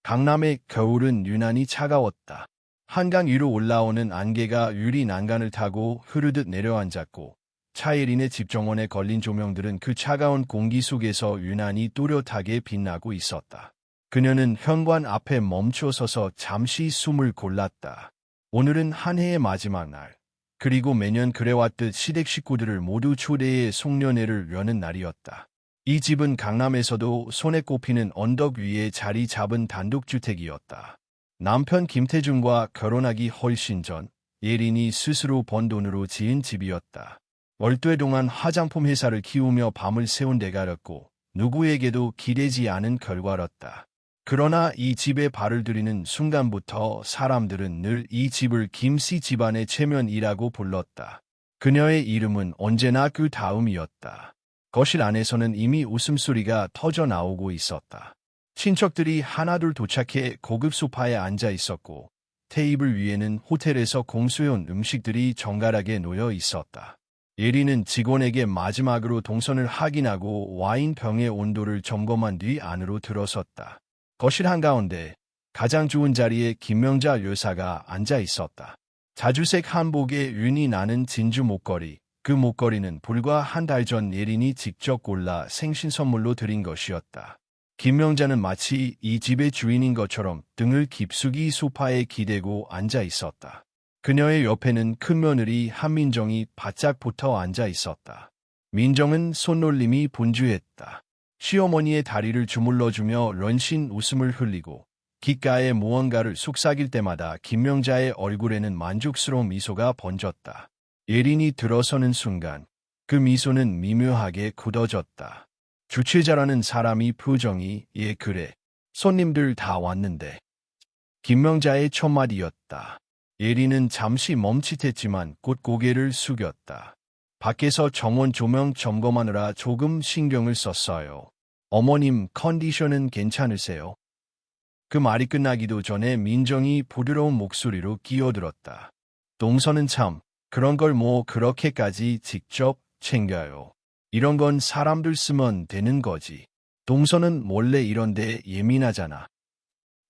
강남의 겨울은 유난히 차가웠다. 한강 위로 올라오는 안개가 유리 난간을 타고 흐르듯 내려앉았고 차예린의 집 정원에 걸린 조명들은 그 차가운 공기 속에서 유난히 또렷하게 빛나고 있었다. 그녀는 현관 앞에 멈춰 서서 잠시 숨을 골랐다. 오늘은 한 해의 마지막 날. 그리고 매년 그래왔듯 시댁 식구들을 모두 초대해 송년회를 여는 날이었다. 이 집은 강남에서도 손에 꼽히는 언덕 위에 자리 잡은 단독주택이었다. 남편 김태중과 결혼하기 훨씬 전 예린이 스스로 번 돈으로 지은 집이었다. 월두 동안 화장품 회사를 키우며 밤을 새운 대가였고 누구에게도 기대지 않은 결과였다. 그러나 이 집에 발을 들이는 순간부터 사람들은 늘 이 집을 김씨 집안의 체면이라고 불렀다. 그녀의 이름은 언제나 그 다음이었다. 거실 안에서는 이미 웃음소리가 터져 나오고 있었다. 친척들이 하나둘 도착해 고급 소파에 앉아 있었고 테이블 위에는 호텔에서 공수해온 음식들이 정갈하게 놓여 있었다. 예린은 직원에게 마지막으로 동선을 확인하고 와인병의 온도를 점검한 뒤 안으로 들어섰다. 거실 한가운데 가장 좋은 자리에 김명자 여사가 앉아 있었다. 자주색 한복에 윤이 나는 진주 목걸이, 그 목걸이는 불과 한 달 전 예린이 직접 골라 생신 선물로 드린 것이었다. 김명자는 마치 이 집의 주인인 것처럼 등을 깊숙이 소파에 기대고 앉아 있었다. 그녀의 옆에는 큰며느리 한민정이 바짝 붙어 앉아 있었다. 민정은 손놀림이 분주했다. 시어머니의 다리를 주물러주며 런신 웃음을 흘리고 귓가에 무언가를 속삭일 때마다 김명자의 얼굴에는 만족스러운 미소가 번졌다. 예린이 들어서는 순간 그 미소는 미묘하게 굳어졌다. 주최자라는 사람이 표정이 그래. 손님들 다 왔는데. 김명자의 첫 마디였다. 예린은 잠시 멈칫했지만 곧 고개를 숙였다. 밖에서 정원 조명 점검하느라 조금 신경을 썼어요. 어머님 컨디션은 괜찮으세요? 그 말이 끝나기도 전에 민정이 부드러운 목소리로 끼어들었다. 동서는 참 그런 걸 뭐 그렇게까지 직접 챙겨요. 이런 건 사람들 쓰면 되는 거지. 동서는 원래 이런데 예민하잖아.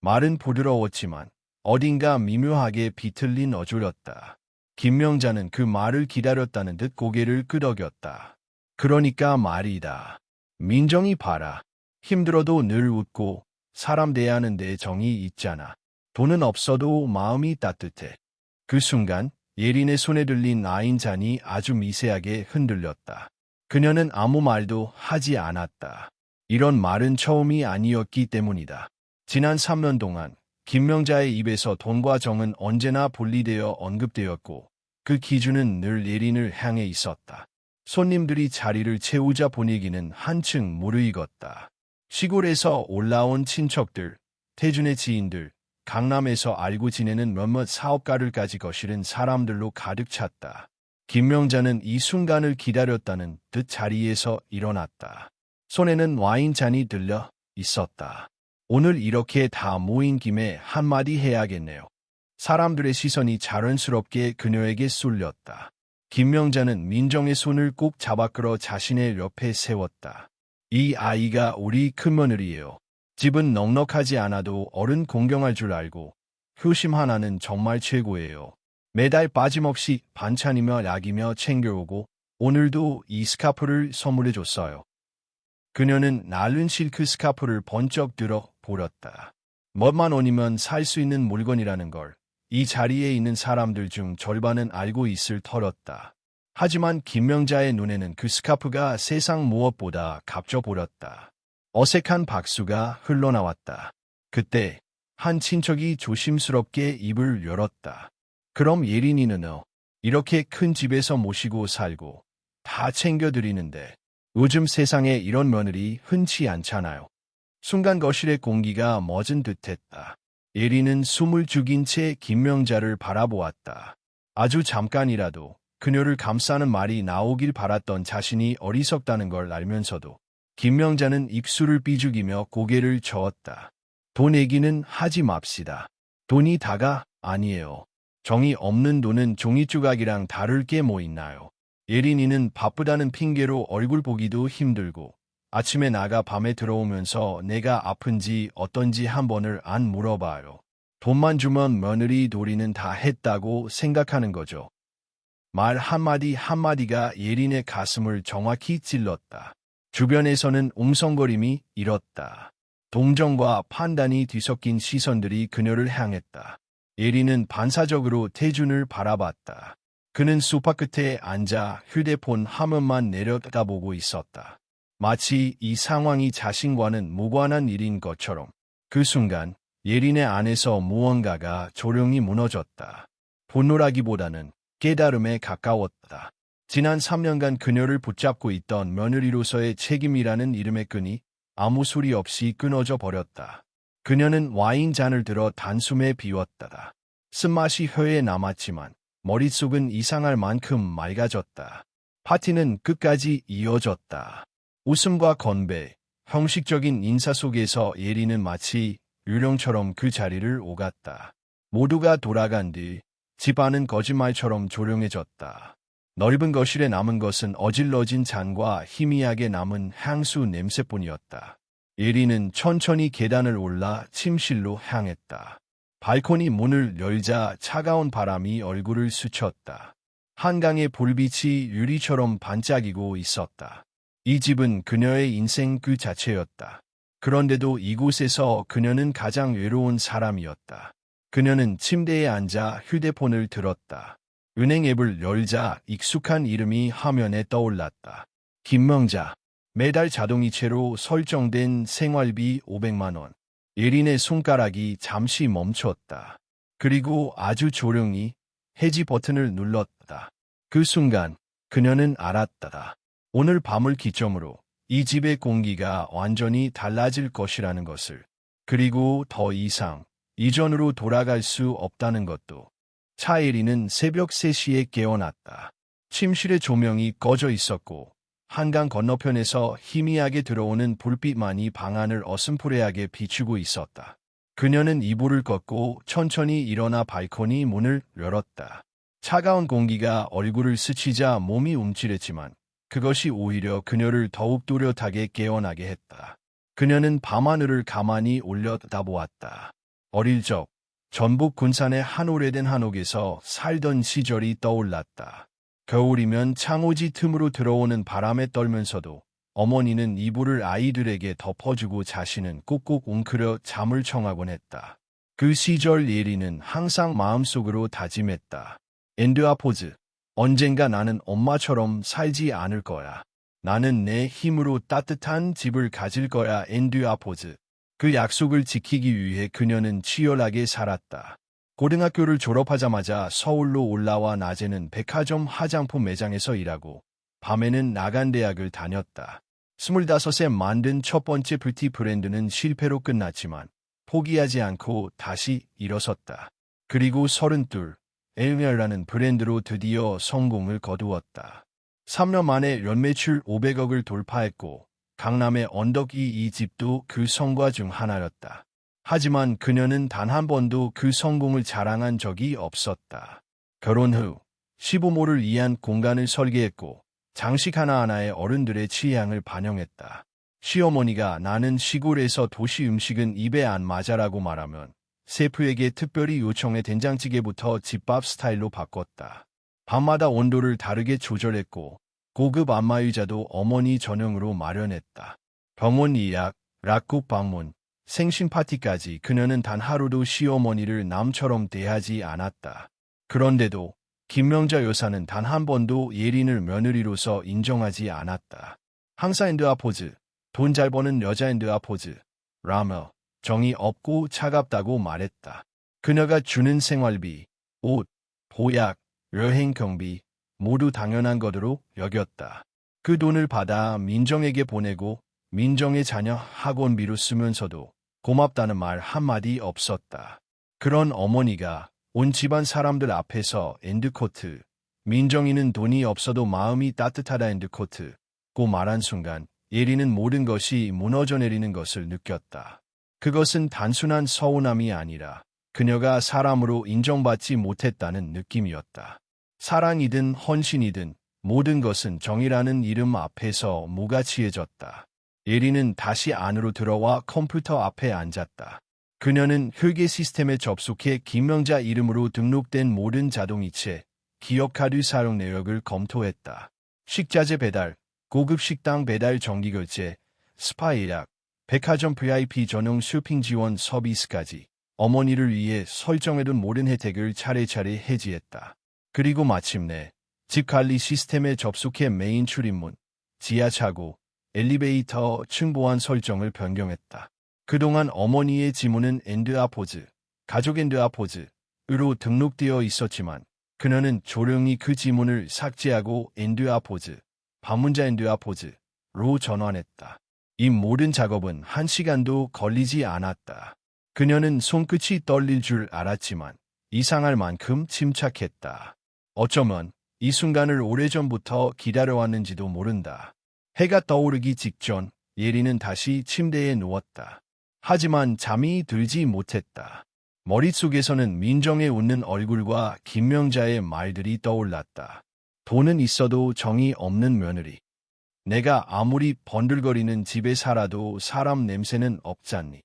말은 부드러웠지만 어딘가 미묘하게 비틀린 어조였다. 김명자는 그 말을 기다렸다는 듯 고개를 끄덕였다. 그러니까 말이다. 민정이 봐라. 힘들어도 늘 웃고 사람 대하는 데 정이 있잖아. 돈은 없어도 마음이 따뜻해. 그 순간 예린의 손에 들린 와인잔이 아주 미세하게 흔들렸다. 그녀는 아무 말도 하지 않았다. 이런 말은 처음이 아니었기 때문이다. 지난 3년 동안 김명자의 입에서 돈과 정은 언제나 분리되어 언급되었고 그 기준은 늘 예린을 향해 있었다. 손님들이 자리를 채우자 분위기는 한층 무르익었다. 시골에서 올라온 친척들, 태준의 지인들, 강남에서 알고 지내는 몇몇 사업가들까지 거실은 사람들로 가득 찼다. 김명자는 이 순간을 기다렸다는 듯 자리에서 일어났다. 손에는 와인잔이 들려 있었다. 오늘 이렇게 다 모인 김에 한마디 해야겠네요. 사람들의 시선이 자연스럽게 그녀에게 쏠렸다. 김명자는 민정의 손을 꼭 잡아 끌어 자신의 옆에 세웠다. 이 아이가 우리 큰며느리예요. 집은 넉넉하지 않아도 어른 공경할 줄 알고 효심 하나는 정말 최고예요. 매달 빠짐없이 반찬이며 약이며 챙겨오고 오늘도 이 스카프를 선물해줬어요. 그녀는 낡은 실크 스카프를 번쩍 들어 보렸다. 몇만 원이면 살 수 있는 물건이라는 걸 이 자리에 있는 사람들 중 절반은 알고 있을 터였다. 하지만 김명자의 눈에는 그 스카프가 세상 무엇보다 값져 보였다. 어색한 박수가 흘러나왔다. 그때 한 친척이 조심스럽게 입을 열었다. 그럼 예린이는요? 이렇게 큰 집에서 모시고 살고 다 챙겨드리는데 요즘 세상에 이런 며느리 흔치 않잖아요. 순간 거실의 공기가 멎은 듯했다. 예린은 숨을 죽인 채 김명자를 바라보았다. 아주 잠깐이라도 그녀를 감싸는 말이 나오길 바랐던 자신이 어리석다는 걸 알면서도 김명자는 입술을 삐죽이며 고개를 저었다. 돈 얘기는 하지 맙시다. 돈이 다가 아니에요. 정이 없는 돈은 종이 조각이랑 다를 게 뭐 있나요? 예린이는 바쁘다는 핑계로 얼굴 보기도 힘들고 아침에 나가 밤에 들어오면서 내가 아픈지 어떤지 한 번을 안 물어봐요. 돈만 주면 며느리 도리는 다 했다고 생각하는 거죠. 말 한마디 한마디가 예린의 가슴을 정확히 찔렀다. 주변에서는 웅성거림이 일었다. 동정과 판단이 뒤섞인 시선들이 그녀를 향했다. 예린은 반사적으로 태준을 바라봤다. 그는 소파 끝에 앉아 휴대폰 화면만 내려다보고 있었다. 마치 이 상황이 자신과는 무관한 일인 것처럼. 그 순간 예린의 안에서 무언가가 조용히 무너졌다. 분노라기보다는 깨달음에 가까웠다. 지난 3년간 그녀를 붙잡고 있던 며느리로서의 책임이라는 이름의 끈이 아무 소리 없이 끊어져 버렸다. 그녀는 와인잔을 들어 단숨에 비웠다. 쓴맛이 혀에 남았지만 머릿속은 이상할 만큼 맑아졌다. 파티는 끝까지 이어졌다. 웃음과 건배, 형식적인 인사 속에서 예린은 마치 유령처럼 그 자리를 오갔다. 모두가 돌아간 뒤 집안은 거짓말처럼 조용해졌다. 넓은 거실에 남은 것은 어질러진 잔과 희미하게 남은 향수 냄새뿐이었다. 예린은 천천히 계단을 올라 침실로 향했다. 발코니 문을 열자 차가운 바람이 얼굴을 스쳤다. 한강의 불빛이 유리처럼 반짝이고 있었다. 이 집은 그녀의 인생 그 자체였다. 그런데도 이곳에서 그녀는 가장 외로운 사람이었다. 그녀는 침대에 앉아 휴대폰을 들었다. 은행 앱을 열자 익숙한 이름이 화면에 떠올랐다. 김명자. 매달 자동이체로 설정된 생활비 500만 원. 예린의 손가락이 잠시 멈췄다. 그리고 아주 조용히 해지 버튼을 눌렀다. 그 순간 그녀는 알았다. 오늘 밤을 기점으로 이 집의 공기가 완전히 달라질 것이라는 것을. 그리고 더 이상 이전으로 돌아갈 수 없다는 것도. 차예린은 새벽 3시에 깨어났다. 침실의 조명이 꺼져 있었고 한강 건너편에서 희미하게 들어오는 불빛만이 방안을 어슴푸레하게 비추고 있었다. 그녀는 이불을 걷고 천천히 일어나 발코니 문을 열었다. 차가운 공기가 얼굴을 스치자 몸이 움찔했지만 그것이 오히려 그녀를 더욱 또렷하게 깨어나게 했다. 그녀는 밤하늘을 가만히 올려다보았다. 어릴 적 전북 군산의 한 오래된 한옥에서 살던 시절이 떠올랐다. 겨울이면 창호지 틈으로 들어오는 바람에 떨면서도 어머니는 이불을 아이들에게 덮어주고 자신은 꾹꾹 웅크려 잠을 청하곤 했다. 그 시절 예린은 항상 마음속으로 다짐했다. 엔드아포즈. 언젠가 나는 엄마처럼 살지 않을 거야. 나는 내 힘으로 따뜻한 집을 가질 거야. 엔드아포즈. 그 약속을 지키기 위해 그녀는 치열하게 살았다. 고등학교를 졸업하자마자 서울로 올라와 낮에는 백화점 화장품 매장에서 일하고 밤에는 나간대학을 다녔다. 25세 만든 첫 번째 뷰티 브랜드는 실패로 끝났지만 포기하지 않고 다시 일어섰다. 그리고 32, 엘메라는 브랜드로 드디어 성공을 거두었다. 3년 만에 연매출 500억을 돌파했고 강남의 언덕이 이 집도 그 성과 중 하나였다. 하지만 그녀는 단 한 번도 그 성공을 자랑한 적이 없었다. 결혼 후 시부모를 위한 공간을 설계했고 장식 하나하나에 어른들의 취향을 반영했다. 시어머니가 나는 시골에서 도시 음식은 입에 안 맞아라고 말하면 셰프에게 특별히 요청해 된장찌개부터 집밥 스타일로 바꿨다. 밤마다 온도를 다르게 조절했고 고급 안마의자도 어머니 전용으로 마련했다. 병원 예약, 락국 방문, 생신 파티까지 그녀는 단 하루도 시어머니를 남처럼 대하지 않았다. 그런데도 김명자 여사는 단 한 번도 예린을 며느리로서 인정하지 않았다. 항상 엔드아포즈, 돈 잘 버는 여자 엔드아포즈, 라며 정이 없고 차갑다고 말했다. 그녀가 주는 생활비, 옷, 보약, 여행 경비 모두 당연한 것으로 여겼다. 그 돈을 받아 민정에게 보내고 민정의 자녀 학원비로 쓰면서도 고맙다는 말 한마디 없었다. 그런 어머니가 온 집안 사람들 앞에서 엔드코트, 민정이는 돈이 없어도 마음이 따뜻하다 엔드코트, 고 말한 순간 예린은 모든 것이 무너져 내리는 것을 느꼈다. 그것은 단순한 서운함이 아니라 그녀가 사람으로 인정받지 못했다는 느낌이었다. 사랑이든 헌신이든 모든 것은 정이라는 이름 앞에서 무가치해졌다. 예린은 다시 안으로 들어와 컴퓨터 앞에 앉았다. 그녀는 회계 시스템에 접속해 김명자 이름으로 등록된 모든 자동이체, 기업카드 사용 내역을 검토했다. 식자재 배달, 고급 식당 배달 정기결제, 스파 예약, 백화점 VIP 전용 쇼핑 지원 서비스까지 어머니를 위해 설정해둔 모든 혜택을 차례차례 해지했다. 그리고 마침내 집 관리 시스템에 접속해 메인 출입문, 지하 차고, 엘리베이터 층보안 설정을 변경했다. 그동안 어머니의 지문은 엔드아포즈, 가족 엔드아포즈으로 등록되어 있었지만 그녀는 조용히 그 지문을 삭제하고 엔드아포즈, 방문자 엔드아포즈로 전환했다. 이 모든 작업은 1시간도 걸리지 않았다. 그녀는 손끝이 떨릴 줄 알았지만 이상할 만큼 침착했다. 어쩌면 이 순간을 오래전부터 기다려왔는지도 모른다. 해가 떠오르기 직전 예린은 다시 침대에 누웠다. 하지만 잠이 들지 못했다. 머릿속에서는 민정의 웃는 얼굴과 김명자의 말들이 떠올랐다. 돈은 있어도 정이 없는 며느리. 내가 아무리 번들거리는 집에 살아도 사람 냄새는 없잖니.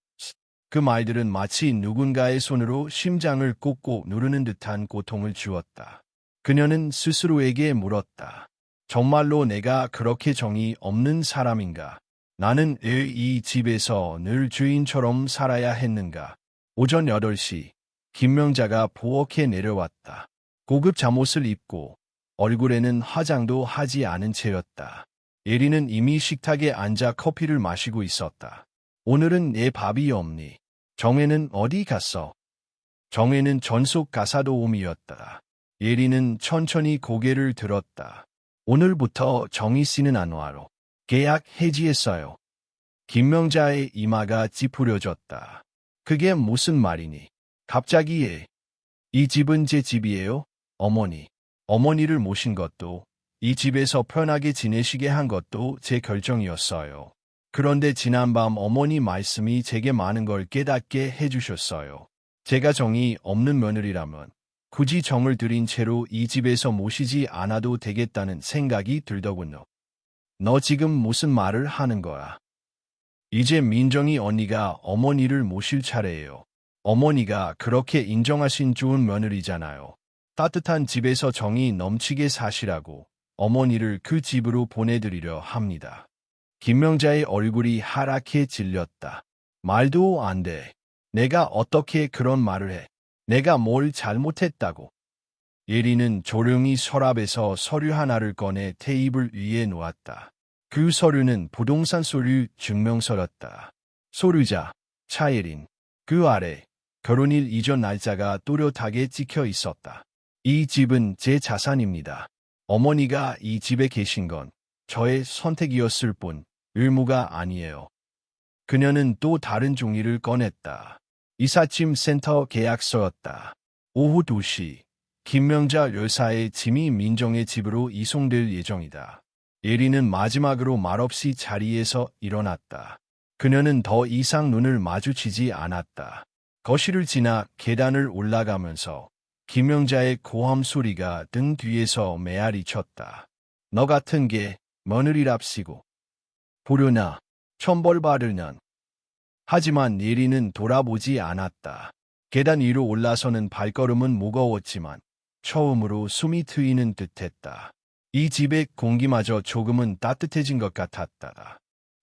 그 말들은 마치 누군가의 손으로 심장을 꽂고 누르는 듯한 고통을 주었다. 그녀는 스스로에게 물었다. 정말로 내가 그렇게 정이 없는 사람인가? 나는 왜 이 집에서 늘 주인처럼 살아야 했는가? 오전 8시, 김명자가 부엌에 내려왔다. 고급 잠옷을 입고 얼굴에는 화장도 하지 않은 채였다. 예린은 이미 식탁에 앉아 커피를 마시고 있었다. 오늘은 내 밥이 없니? 정혜는 어디 갔어? 정혜는 전속 가사도우미였다. 예린은 천천히 고개를 들었다. 오늘부터 정희 씨는 안 와로. 계약 해지했어요. 김명자의 이마가 찌푸려졌다. 그게 무슨 말이니? 갑자기 이 집은 제 집이에요? 어머니. 어머니를 모신 것도 이 집에서 편하게 지내시게 한 것도 제 결정이었어요. 그런데 지난밤 어머니 말씀이 제게 많은 걸 깨닫게 해주셨어요. 제가 정이 없는 며느리라면 굳이 정을 들인 채로 이 집에서 모시지 않아도 되겠다는 생각이 들더군요. 너 지금 무슨 말을 하는 거야? 이제 민정이 언니가 어머니를 모실 차례예요. 어머니가 그렇게 인정하신 좋은 며느리잖아요. 따뜻한 집에서 정이 넘치게 사시라고 어머니를 그 집으로 보내드리려 합니다. 김명자의 얼굴이 하얗게 질렸다. 말도 안 돼. 내가 어떻게 그런 말을 해? 내가 뭘 잘못했다고? 예린은 조용히 서랍에서 서류 하나를 꺼내 테이블 위에 놓았다. 그 서류는 부동산 소유 증명서였다. 소유자, 차예린. 그 아래 결혼일 이전 날짜가 또렷하게 찍혀 있었다. 이 집은 제 자산입니다. 어머니가 이 집에 계신 건 저의 선택이었을 뿐 의무가 아니에요. 그녀는 또 다른 종이를 꺼냈다. 이삿짐 센터 계약서였다. 오후 2시, 김명자 여사의 짐이 민정의 집으로 이송될 예정이다. 예린은 마지막으로 말없이 자리에서 일어났다. 그녀는 더 이상 눈을 마주치지 않았다. 거실을 지나 계단을 올라가면서 김명자의 고함 소리가 등 뒤에서 메아리 쳤다. 너 같은 게 며느리랍시고 보려나 천벌받을 년. 하지만 예린은 돌아보지 않았다. 계단 위로 올라서는 발걸음은 무거웠지만 처음으로 숨이 트이는 듯했다. 이 집의 공기마저 조금은 따뜻해진 것 같았다.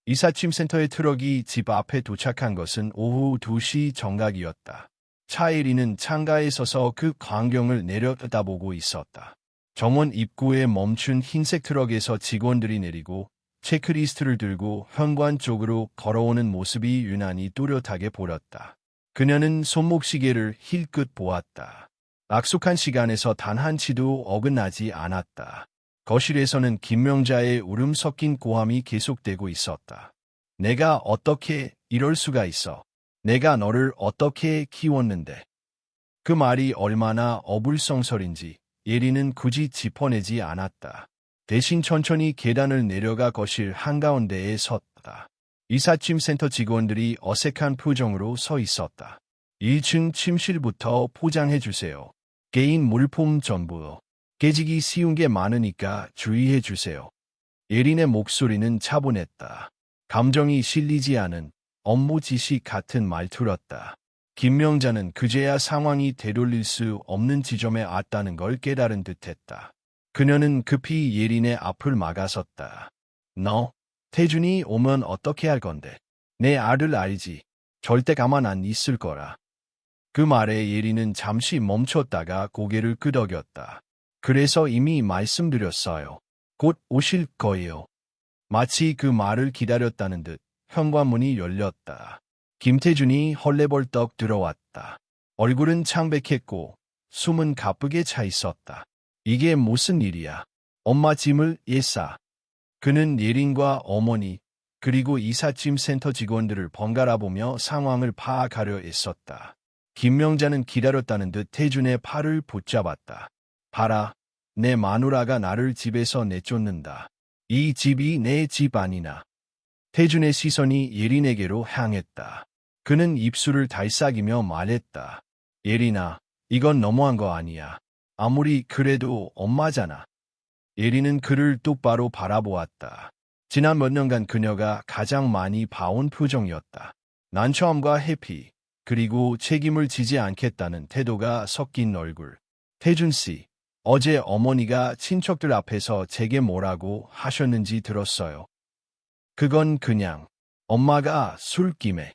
이삿짐 센터의 트럭이 집 앞에 도착한 것은 오후 2시 정각이었다. 차예린은 창가에 서서 그 광경을 내려다보고 있었다. 정원 입구에 멈춘 흰색 트럭에서 직원들이 내리고 체크리스트를 들고 현관 쪽으로 걸어오는 모습이 유난히 또렷하게 보였다. 그녀는 손목시계를 힐끗 보았다. 약속한 시간에서 단 한치도 어긋나지 않았다. 거실에서는 김명자의 울음 섞인 고함이 계속되고 있었다. 내가 어떻게 이럴 수가 있어? 내가 너를 어떻게 키웠는데? 그 말이 얼마나 어불성설인지 예린은 굳이 짚어내지 않았다. 대신 천천히 계단을 내려가 거실 한가운데에 섰다. 이삿짐 센터 직원들이 어색한 표정으로 서 있었다. 1층 침실부터 포장해 주세요. 개인 물품 전부. 깨지기 쉬운 게 많으니까 주의해 주세요. 예린의 목소리는 차분했다. 감정이 실리지 않은 업무 지시 같은 말투였다. 김명자는 그제야 상황이 되돌릴 수 없는 지점에 왔다는 걸 깨달은 듯했다. 그녀는 급히 예린의 앞을 막아섰다. 너, 태준이 오면 어떻게 할 건데? 내 아들 알지? 절대 가만 안 있을 거라. 그 말에 예린은 잠시 멈췄다가 고개를 끄덕였다. 그래서 이미 말씀드렸어요. 곧 오실 거예요. 마치 그 말을 기다렸다는 듯 현관문이 열렸다. 김태준이 헐레벌떡 들어왔다. 얼굴은 창백했고 숨은 가쁘게 차 있었다. 이게 무슨 일이야? 엄마 짐을 싸. 그는 예린과 어머니 그리고 이삿짐 센터 직원들을 번갈아 보며 상황을 파악하려 애썼다. 김명자는 기다렸다는 듯 태준의 팔을 붙잡았다. 봐라, 내 마누라가 나를 집에서 내쫓는다. 이 집이 내 집 아니나. 태준의 시선이 예린에게로 향했다. 그는 입술을 달싹이며 말했다. 예린아, 이건 너무한 거 아니야. 아무리 그래도 엄마잖아. 예린은 그를 똑바로 바라보았다. 지난 몇 년간 그녀가 가장 많이 봐온 표정이었다. 난처함과 회피, 그리고 책임을 지지 않겠다는 태도가 섞인 얼굴. 태준 씨, 어제 어머니가 친척들 앞에서 제게 뭐라고 하셨는지 들었어요. 그건 그냥 엄마가 술김에.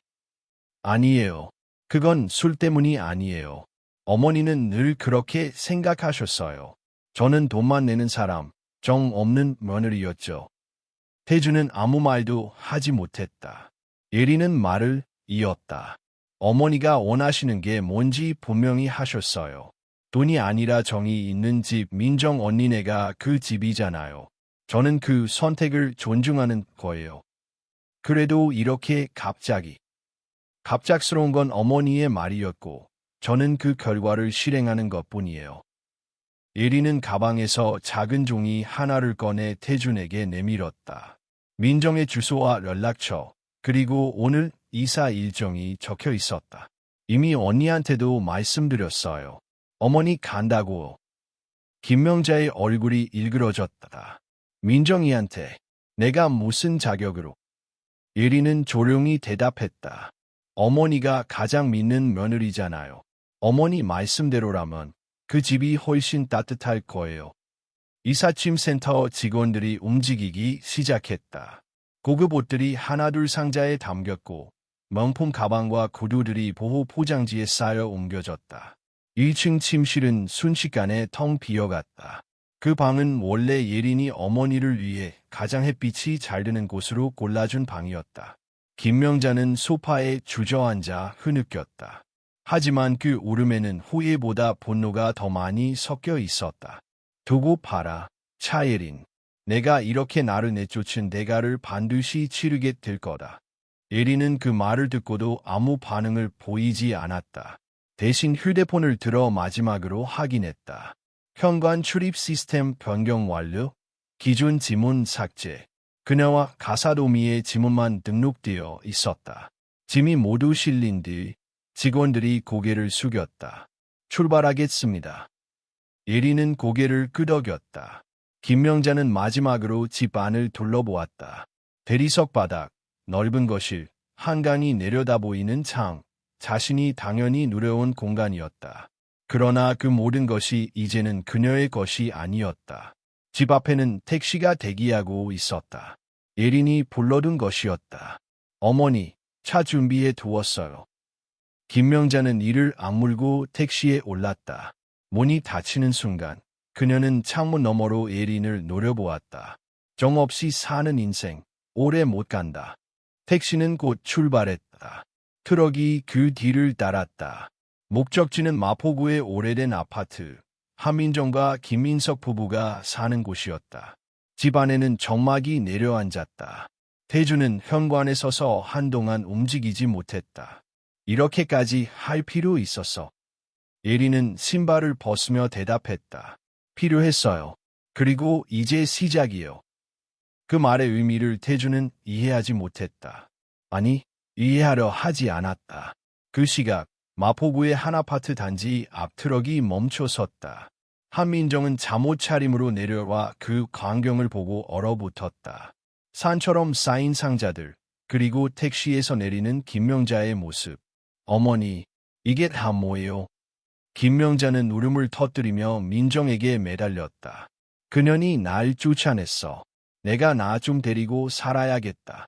아니에요. 그건 술 때문이 아니에요. 어머니는 늘 그렇게 생각하셨어요. 저는 돈만 내는 사람, 정 없는 며느리였죠. 태준은 아무 말도 하지 못했다. 예린은 말을 이었다. 어머니가 원하시는 게 뭔지 분명히 하셨어요. 돈이 아니라 정이 있는 집, 민정 언니네가 그 집이잖아요. 저는 그 선택을 존중하는 거예요. 그래도 이렇게 갑작스러운 건 어머니의 말이었고, 저는 그 결과를 실행하는 것뿐이에요. 예린은 가방에서 작은 종이 하나를 꺼내 태준에게 내밀었다. 민정의 주소와 연락처, 그리고 오늘 이사 일정이 적혀 있었다. 이미 언니한테도 말씀드렸어요. 어머니 간다고. 김명자의 얼굴이 일그러졌다. 민정이한테 내가 무슨 자격으로? 예린은 조용히 대답했다. 어머니가 가장 믿는 며느리잖아요. 어머니 말씀대로라면 그 집이 훨씬 따뜻할 거예요. 이삿짐 센터 직원들이 움직이기 시작했다. 고급 옷들이 하나둘 상자에 담겼고 명품 가방과 구두들이 보호 포장지에 쌓여 옮겨졌다. 1층 침실은 순식간에 텅 비어갔다. 그 방은 원래 예린이 어머니를 위해 가장 햇빛이 잘 드는 곳으로 골라준 방이었다. 김명자는 소파에 주저앉아 흐느꼈다. 하지만 그 울음에는 후회보다 분노가 더 많이 섞여 있었다. 두고 봐라, 차예린. 내가 이렇게 나를 내쫓은 대가를 반드시 치르게 될 거다. 예린은 그 말을 듣고도 아무 반응을 보이지 않았다. 대신 휴대폰을 들어 마지막으로 확인했다. 현관 출입 시스템 변경 완료, 기존 지문 삭제. 그녀와 가사도미의 지문만 등록되어 있었다. 짐이 모두 실린 뒤 직원들이 고개를 숙였다. 출발하겠습니다. 예린은 고개를 끄덕였다. 김명자는 마지막으로 집 안을 둘러보았다. 대리석 바닥, 넓은 거실, 한강이 내려다 보이는 창, 자신이 당연히 누려온 공간이었다. 그러나 그 모든 것이 이제는 그녀의 것이 아니었다. 집 앞에는 택시가 대기하고 있었다. 예린이 불러둔 것이었다. 어머니, 차 준비해 두었어요. 김명자는 이를 악물고 택시에 올랐다. 문이 닫히는 순간 그녀는 창문 너머로 예린을 노려보았다. 정없이 사는 인생, 오래 못 간다. 택시는 곧 출발했다. 트럭이 그 뒤를 따랐다. 목적지는 마포구의 오래된 아파트, 하민정과 김민석 부부가 사는 곳이었다. 집 안에는 정막이 내려앉았다. 태준은 현관에 서서 한동안 움직이지 못했다. 이렇게까지 할 필요 있었어. 예린은 신발을 벗으며 대답했다. 필요했어요. 그리고 이제 시작이요. 그 말의 의미를 태준은 이해하지 못했다. 아니, 이해하려 하지 않았다. 그 시각, 마포구의 한 아파트 단지 앞 트럭이 멈춰 섰다. 한민정은 잠옷차림으로 내려와 그 광경을 보고 얼어붙었다. 산처럼 쌓인 상자들, 그리고 택시에서 내리는 김명자의 모습. 어머니, 이게 다 뭐예요? 김명자는 울음을 터뜨리며 민정에게 매달렸다. 그년이 날 쫓아냈어. 내가 나 좀 데리고 살아야겠다.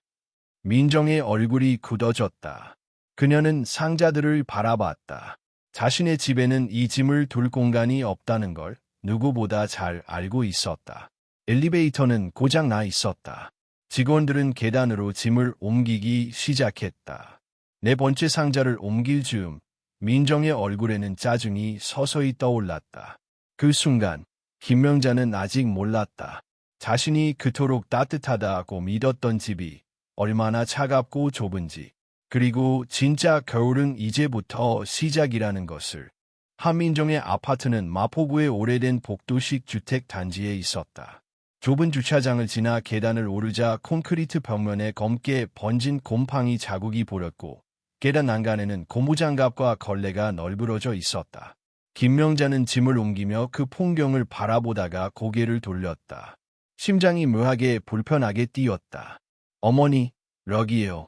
민정의 얼굴이 굳어졌다. 그녀는 상자들을 바라봤다. 자신의 집에는 이 짐을 둘 공간이 없다는 걸 누구보다 잘 알고 있었다. 엘리베이터는 고장 나 있었다. 직원들은 계단으로 짐을 옮기기 시작했다. 네 번째 상자를 옮길 즈음 민정의 얼굴에는 짜증이 서서히 떠올랐다. 그 순간 김명자는 아직 몰랐다. 자신이 그토록 따뜻하다고 믿었던 집이 얼마나 차갑고 좁은지, 그리고 진짜 겨울은 이제부터 시작이라는 것을. 한민정의 아파트는 마포구의 오래된 복도식 주택 단지에 있었다. 좁은 주차장을 지나 계단을 오르자 콘크리트 벽면에 검게 번진 곰팡이 자국이 보였고 계단 난간에는 고무장갑과 걸레가 널브러져 있었다. 김명자는 짐을 옮기며 그 풍경을 바라보다가 고개를 돌렸다. 심장이 묘하게 불편하게 뛰었다. 어머니, 럭이에요.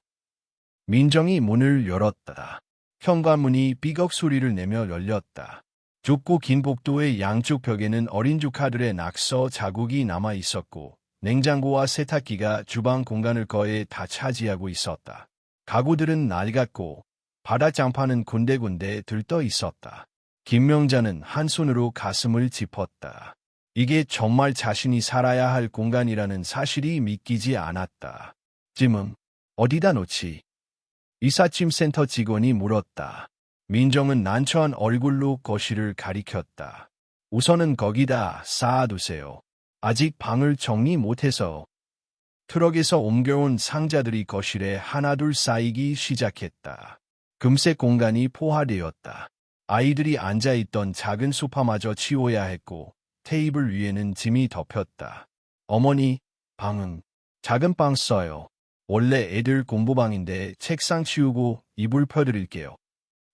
민정이 문을 열었다. 현관문이 삐걱 소리를 내며 열렸다. 좁고 긴 복도의 양쪽 벽에는 어린 조카들의 낙서 자국이 남아 있었고 냉장고와 세탁기가 주방 공간을 거의 다 차지하고 있었다. 가구들은 낡았고 바닥장판은 군데군데 들떠 있었다. 김명자는 한 손으로 가슴을 짚었다. 이게 정말 자신이 살아야 할 공간이라는 사실이 믿기지 않았다. 짐은 어디다 놓지? 이삿짐센터 직원이 물었다. 민정은 난처한 얼굴로 거실을 가리켰다. 우선은 거기다 쌓아두세요. 아직 방을 정리 못해서. 트럭에서 옮겨온 상자들이 거실에 하나둘 쌓이기 시작했다. 금세 공간이 포화되었다. 아이들이 앉아있던 작은 소파마저 치워야 했고 테이블 위에는 짐이 덮였다. 어머니, 방은 작은 방 써요. 원래 애들 공부방인데 책상 치우고 이불 펴드릴게요.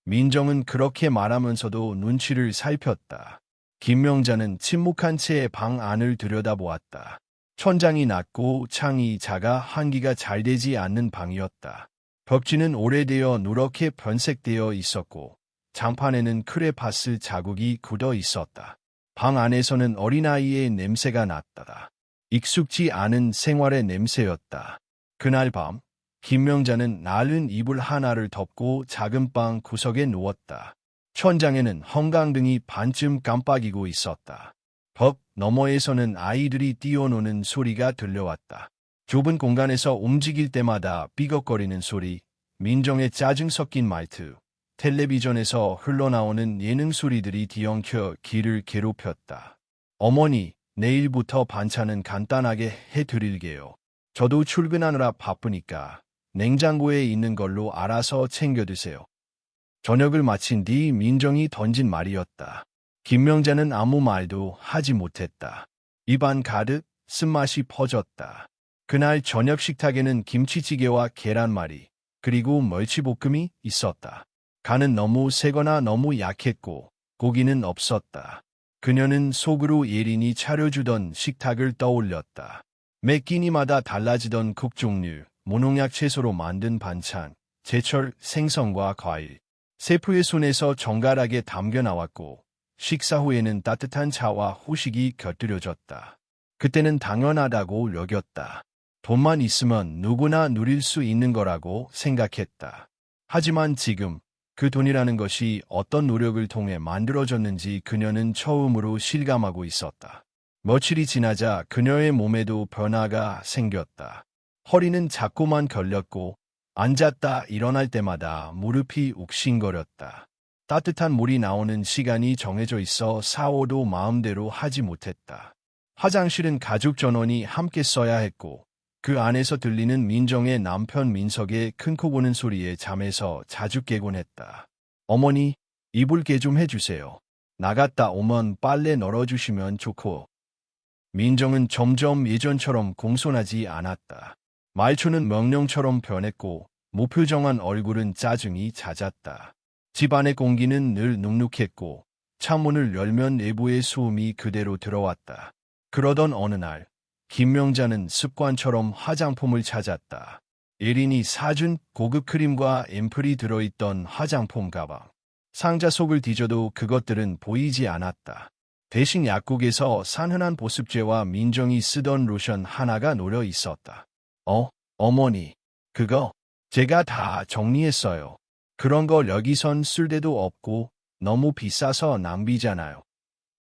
민정은 그렇게 말하면서도 눈치를 살폈다. 김명자는 침묵한 채 방 안을 들여다보았다. 천장이 낮고 창이 작아 환기가 잘 되지 않는 방이었다. 벽지는 오래되어 누렇게 변색되어 있었고 장판에는 크레파스 자국이 굳어 있었다. 방 안에서는 어린아이의 냄새가 났다. 익숙지 않은 생활의 냄새였다. 그날 밤 김명자는 낡은 이불 하나를 덮고 작은 방 구석에 누웠다. 천장에는 형광등이 반쯤 깜빡이고 있었다. 벽 너머에서는 아이들이 뛰어노는 소리가 들려왔다. 좁은 공간에서 움직일 때마다 삐걱거리는 소리, 민정의 짜증 섞인 말투, 텔레비전에서 흘러나오는 예능 소리들이 뒤엉켜 귀를 괴롭혔다. 어머니, 내일부터 반찬은 간단하게 해드릴게요. 저도 출근하느라 바쁘니까 냉장고에 있는 걸로 알아서 챙겨 드세요. 저녁을 마친 뒤 민정이 던진 말이었다. 김명자는 아무 말도 하지 못했다. 입안 가득 쓴맛이 퍼졌다. 그날 저녁 식탁에는 김치찌개와 계란말이, 그리고 멸치볶음이 있었다. 간은 너무 세거나 너무 약했고 고기는 없었다. 그녀는 속으로 예린이 차려주던 식탁을 떠올렸다. 매 끼니마다 달라지던 국 종류, 무농약 채소로 만든 반찬, 제철 생선과 과일. 셰프의 손에서 정갈하게 담겨 나왔고 식사 후에는 따뜻한 차와 후식이 곁들여졌다. 그때는 당연하다고 여겼다. 돈만 있으면 누구나 누릴 수 있는 거라고 생각했다. 하지만 지금 그 돈이라는 것이 어떤 노력을 통해 만들어졌는지 그녀는 처음으로 실감하고 있었다. 며칠이 지나자 그녀의 몸에도 변화가 생겼다. 허리는 자꾸만 결렸고 앉았다 일어날 때마다 무릎이 욱신거렸다. 따뜻한 물이 나오는 시간이 정해져 있어 샤워도 마음대로 하지 못했다. 화장실은 가족 전원이 함께 써야 했고 그 안에서 들리는 민정의 남편 민석의 큰 코 고는 소리에 잠에서 자주 깨곤 했다. 어머니, 이불 개 좀 해주세요. 나갔다 오면 빨래 널어주시면 좋고. 민정은 점점 예전처럼 공손하지 않았다. 말투는 명령처럼 변했고 무표정한 얼굴은 짜증이 잦았다. 집안의 공기는 늘 눅눅했고 창문을 열면 내부의 소음이 그대로 들어왔다. 그러던 어느 날 김명자는 습관처럼 화장품을 찾았다. 예린이 사준 고급 크림과 앰플이 들어있던 화장품 가방. 상자 속을 뒤져도 그것들은 보이지 않았다. 대신 약국에서 산 흔한 보습제와 민정이 쓰던 로션 하나가 놓여 있었다. 어머니, 그거 제가 다 정리했어요. 그런 거 여기선 쓸 데도 없고 너무 비싸서 낭비잖아요.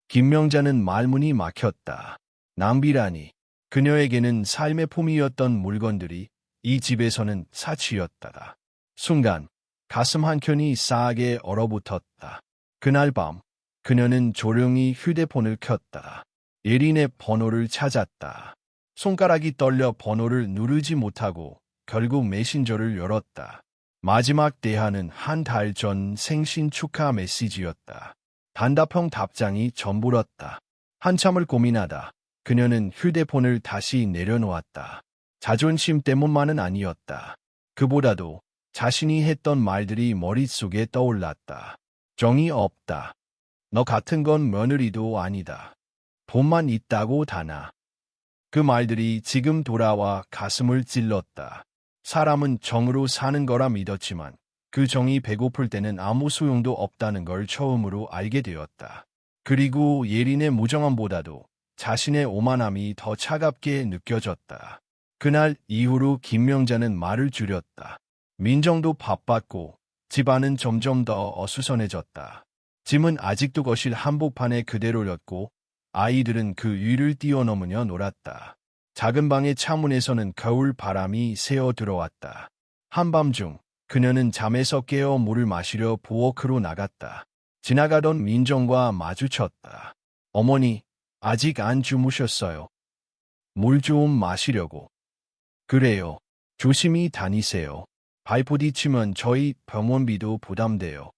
김명자는 말문이 막혔다. 낭비라니. 그녀에게는 삶의 품이었던 물건들이 이 집에서는 사치였다. 순간 가슴 한켠이 싸하게 얼어붙었다. 그날 밤 그녀는 조용히 휴대폰을 켰다. 예린의 번호를 찾았다. 손가락이 떨려 번호를 누르지 못하고 결국 메신저를 열었다. 마지막 대화는 한 달 전 생신 축하 메시지였다. 단답형 답장이 전부였다. 한참을 고민하다 그녀는 휴대폰을 다시 내려놓았다. 자존심 때문만은 아니었다. 그보다도 자신이 했던 말들이 머릿속에 떠올랐다. 정이 없다. 너 같은 건 며느리도 아니다. 돈만 있다고 다나. 그 말들이 지금 돌아와 가슴을 찔렀다. 사람은 정으로 사는 거라 믿었지만 그 정이 배고플 때는 아무 소용도 없다는 걸 처음으로 알게 되었다. 그리고 예린의 무정함보다도 자신의 오만함이 더 차갑게 느껴졌다. 그날 이후로 김명자는 말을 줄였다. 민정도 바빴고 집안은 점점 더 어수선해졌다. 짐은 아직도 거실 한복판에 그대로였고 아이들은 그 위를 뛰어넘으며 놀았다. 작은 방의 창문에서는 겨울 바람이 새어 들어왔다. 한밤중 그녀는 잠에서 깨어 물을 마시려 부엌으로 나갔다. 지나가던 민정과 마주쳤다. 어머니, 아직 안 주무셨어요. 물 좀 마시려고. 그래요. 조심히 다니세요. 발 부딪히면 저희 병원비도 부담돼요.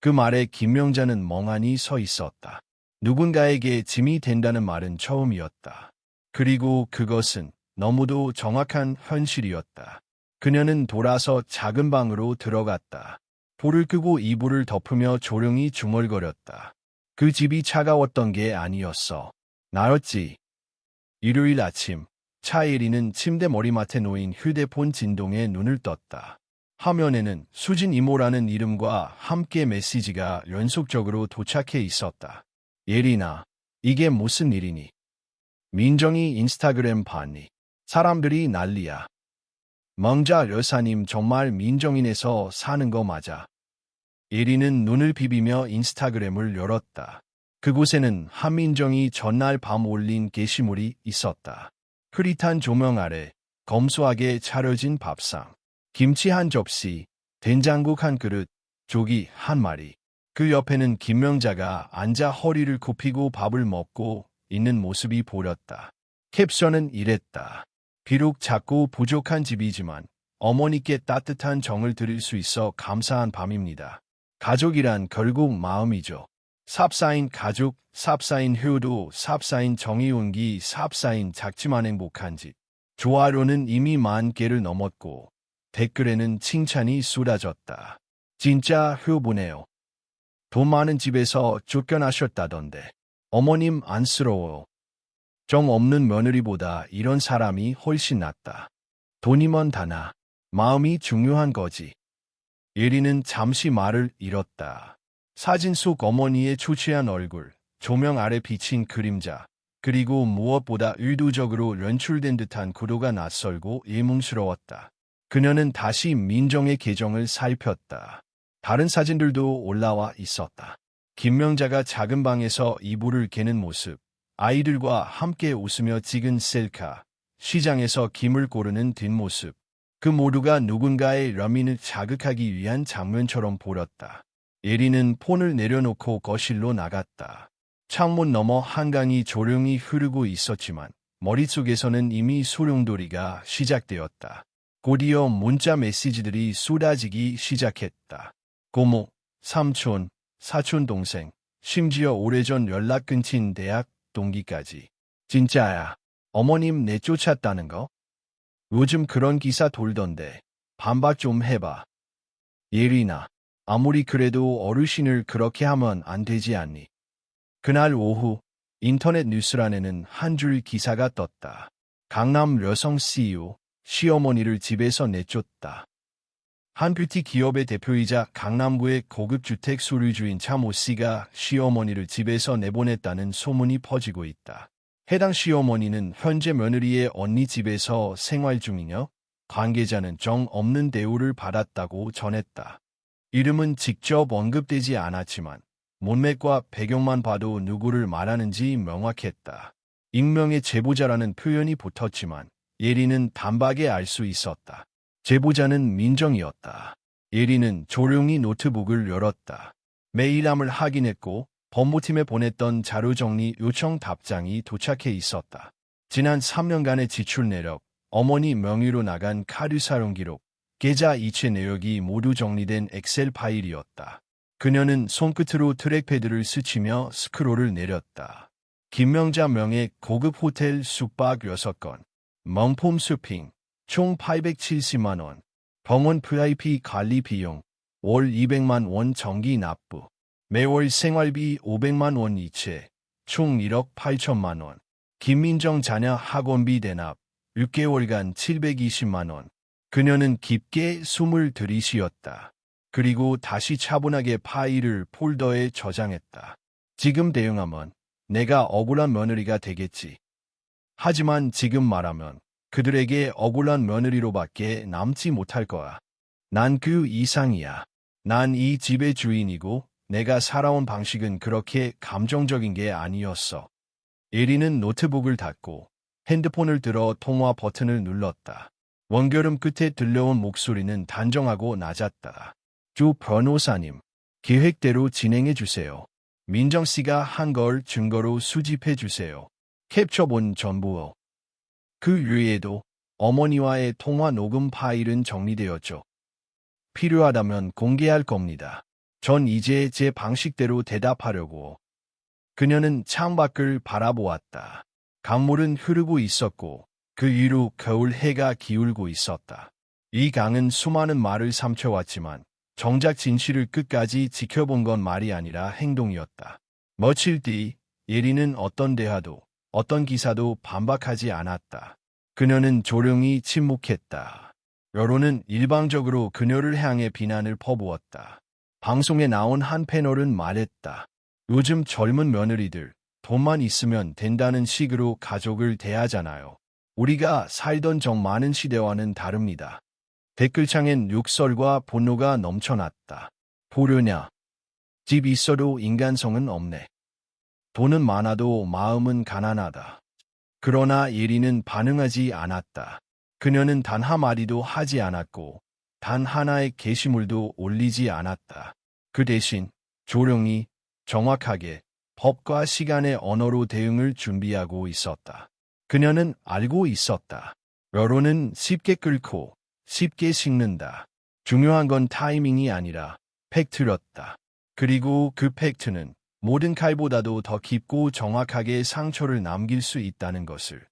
그 말에 김명자는 멍하니 서 있었다. 누군가에게 짐이 된다는 말은 처음이었다. 그리고 그것은 너무도 정확한 현실이었다. 그녀는 돌아서 작은 방으로 들어갔다. 불을 끄고 이불을 덮으며 조용히 중얼거렸다. 그 집이 차가웠던 게 아니었어. 나였지. 일요일 아침, 차예리는 침대 머리맡에 놓인 휴대폰 진동에 눈을 떴다. 화면에는 수진 이모라는 이름과 함께 메시지가 연속적으로 도착해 있었다. 예린아, 이게 무슨 일이니? 민정이 인스타그램 봤니? 사람들이 난리야. 멍자 여사님 정말 민정인에서 사는 거 맞아? 예린은 눈을 비비며 인스타그램을 열었다. 그곳에는 한민정이 전날 밤 올린 게시물이 있었다. 흐릿한 조명 아래 검소하게 차려진 밥상, 김치 한 접시, 된장국 한 그릇, 조기 한 마리. 그 옆에는 김명자가 앉아 허리를 굽히고 밥을 먹고 있는 모습이 보였다. 캡션은 이랬다. 비록 작고 부족한 집이지만 어머니께 따뜻한 정을 드릴 수 있어 감사한 밤입니다. 가족이란 결국 마음이죠. 삽사인 가족, 삽사인 효도, 삽사인 정의 온기, 삽사인 작지만 행복한 집. 좋아요는 이미 10,000개를 넘었고 댓글에는 칭찬이 쏟아졌다. 진짜 효보네요. 돈 많은 집에서 쫓겨나셨다던데. 어머님 안쓰러워요. 정 없는 며느리보다 이런 사람이 훨씬 낫다. 돈이면 다나. 마음이 중요한 거지. 예린은 잠시 말을 잃었다. 사진 속 어머니의 초췌한 얼굴, 조명 아래 비친 그림자, 그리고 무엇보다 의도적으로 연출된 듯한 구도가 낯설고 예뭉스러웠다. 그녀는 다시 민정의 계정을 살폈다. 다른 사진들도 올라와 있었다. 김명자가 작은 방에서 이불을 개는 모습, 아이들과 함께 웃으며 찍은 셀카, 시장에서 김을 고르는 뒷모습. 그 모두가 누군가의 러민을 자극하기 위한 장면처럼 보였다. 예린은 폰을 내려놓고 거실로 나갔다. 창문 너머 한강이 조용히 흐르고 있었지만 머릿속에서는 이미 소용돌이가 시작되었다. 곧이어 문자 메시지들이 쏟아지기 시작했다. 고모, 삼촌, 사촌 동생, 심지어 오래전 연락 끊긴 대학 동기까지. 진짜야. 어머님 내쫓았다는 거? 요즘 그런 기사 돌던데. 반박 좀 해봐. 예린아, 아무리 그래도 어르신을 그렇게 하면 안 되지 않니? 그날 오후 인터넷 뉴스란에는 한 줄 기사가 떴다. 강남 여성 CEO, 시어머니를 집에서 내쫓다. 한 뷰티 기업의 대표이자 강남구의 고급 주택 소유주인 차 모 씨가 시어머니를 집에서 내보냈다는 소문이 퍼지고 있다. 해당 시어머니는 현재 며느리의 언니 집에서 생활 중이며 관계자는 정 없는 대우를 받았다고 전했다. 이름은 직접 언급되지 않았지만 문맥과 배경만 봐도 누구를 말하는지 명확했다. 익명의 제보자라는 표현이 붙었지만 예리는 단박에 알 수 있었다. 제보자는 민정이었다. 예리는 조용히 노트북을 열었다. 메일함을 확인했고 법무팀에 보냈던 자료정리 요청 답장이 도착해 있었다. 지난 3년간의 지출 내역, 어머니 명의로 나간 카드 사용 기록, 계좌 이체 내역이 모두 정리된 엑셀 파일이었다. 그녀는 손끝으로 트랙패드를 스치며 스크롤을 내렸다. 김명자 명의 고급 호텔 숙박 6건, 명품 쇼핑, 총 870만 원, 병원 VIP 관리 비용, 월 200만 원 정기 납부, 매월 생활비 500만 원 이체, 총 1억 8천만 원, 김민정 자녀 학원비 대납, 6개월간 720만 원. 그녀는 깊게 숨을 들이쉬었다. 그리고 다시 차분하게 파일을 폴더에 저장했다. 지금 대응하면 내가 억울한 며느리가 되겠지. 하지만 지금 말하면 그들에게 억울한 며느리로밖에 남지 못할 거야. 난 그 이상이야. 난 이 집의 주인이고 내가 살아온 방식은 그렇게 감정적인 게 아니었어. 예리는 노트북을 닫고 핸드폰을 들어 통화 버튼을 눌렀다. 원결음 끝에 들려온 목소리는 단정하고 낮았다. 조 변호사님, 계획대로 진행해 주세요. 민정 씨가 한 걸 증거로 수집해 주세요. 캡처본 전부요. 그 외에도 어머니와의 통화 녹음 파일은 정리되었죠. 필요하다면 공개할 겁니다. 전 이제 제 방식대로 대답하려고. 그녀는 창밖을 바라보았다. 강물은 흐르고 있었고 그 위로 겨울 해가 기울고 있었다. 이 강은 수많은 말을 삼켜왔지만 정작 진실을 끝까지 지켜본 건 말이 아니라 행동이었다. 며칠 뒤 예리는 어떤 대화도 어떤 기사도 반박하지 않았다. 그녀는 조용히 침묵했다. 여론은 일방적으로 그녀를 향해 비난을 퍼부었다. 방송에 나온 한 패널은 말했다. 요즘 젊은 며느리들 돈만 있으면 된다는 식으로 가족을 대하잖아요. 우리가 살던 적 많은 시대와는 다릅니다. 댓글창엔 욕설과 분노가 넘쳐났다. 보려냐? 집 있어도 인간성은 없네. 돈은 많아도 마음은 가난하다. 그러나 예리는 반응하지 않았다. 그녀는 단 한마디도 하지 않았고 단 하나의 게시물도 올리지 않았다. 그 대신 조용히 정확하게 법과 시간의 언어로 대응을 준비하고 있었다. 그녀는 알고 있었다. 여론은 쉽게 끓고 쉽게 식는다. 중요한 건 타이밍이 아니라 팩트였다. 그리고 그 팩트는 모든 칼보다도 더 깊고 정확하게 상처를 남길 수 있다는 것을.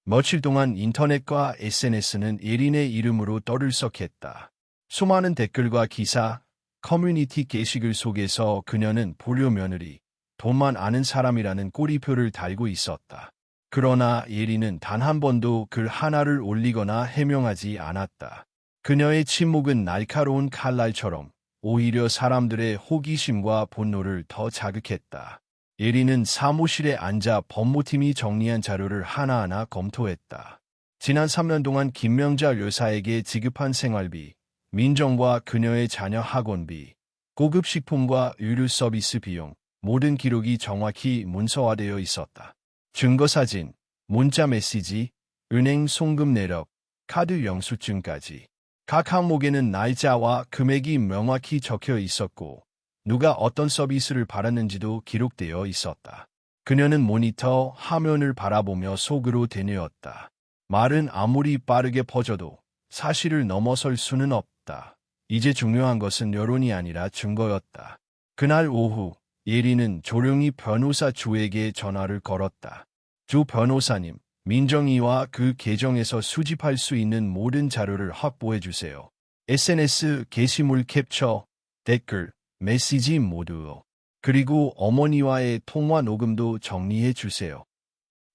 며칠 동안 인터넷과 SNS는 예린의 이름으로 떠들썩했다. 수많은 댓글과 기사, 커뮤니티 게시글 속에서 그녀는 불효 며느리, 돈만 아는 사람이라는 꼬리표를 달고 있었다. 그러나 예리는 단 한 번도 글 하나를 올리거나 해명하지 않았다. 그녀의 침묵은 날카로운 칼날처럼 오히려 사람들의 호기심과 분노를 더 자극했다. 예리는 사무실에 앉아 법무팀이 정리한 자료를 하나하나 검토했다. 지난 3년 동안 김명자 여사에게 지급한 생활비, 민정과 그녀의 자녀 학원비, 고급 식품과 의류 서비스 비용, 모든 기록이 정확히 문서화되어 있었다. 증거사진, 문자 메시지, 은행 송금 내역, 카드 영수증까지. 각 항목에는 날짜와 금액이 명확히 적혀 있었고 누가 어떤 서비스를 받았는지도 기록되어 있었다. 그녀는 모니터 화면을 바라보며 속으로 되뇌었다. 말은 아무리 빠르게 퍼져도 사실을 넘어설 수는 없다. 이제 중요한 것은 여론이 아니라 증거였다. 그날 오후 예리는 조용히 변호사 조에게 전화를 걸었다. 조 변호사님, 민정이와 그 계정에서 수집할 수 있는 모든 자료를 확보해 주세요. SNS 게시물 캡처, 댓글, 메시지 모두요. 그리고 어머니와의 통화 녹음도 정리해 주세요.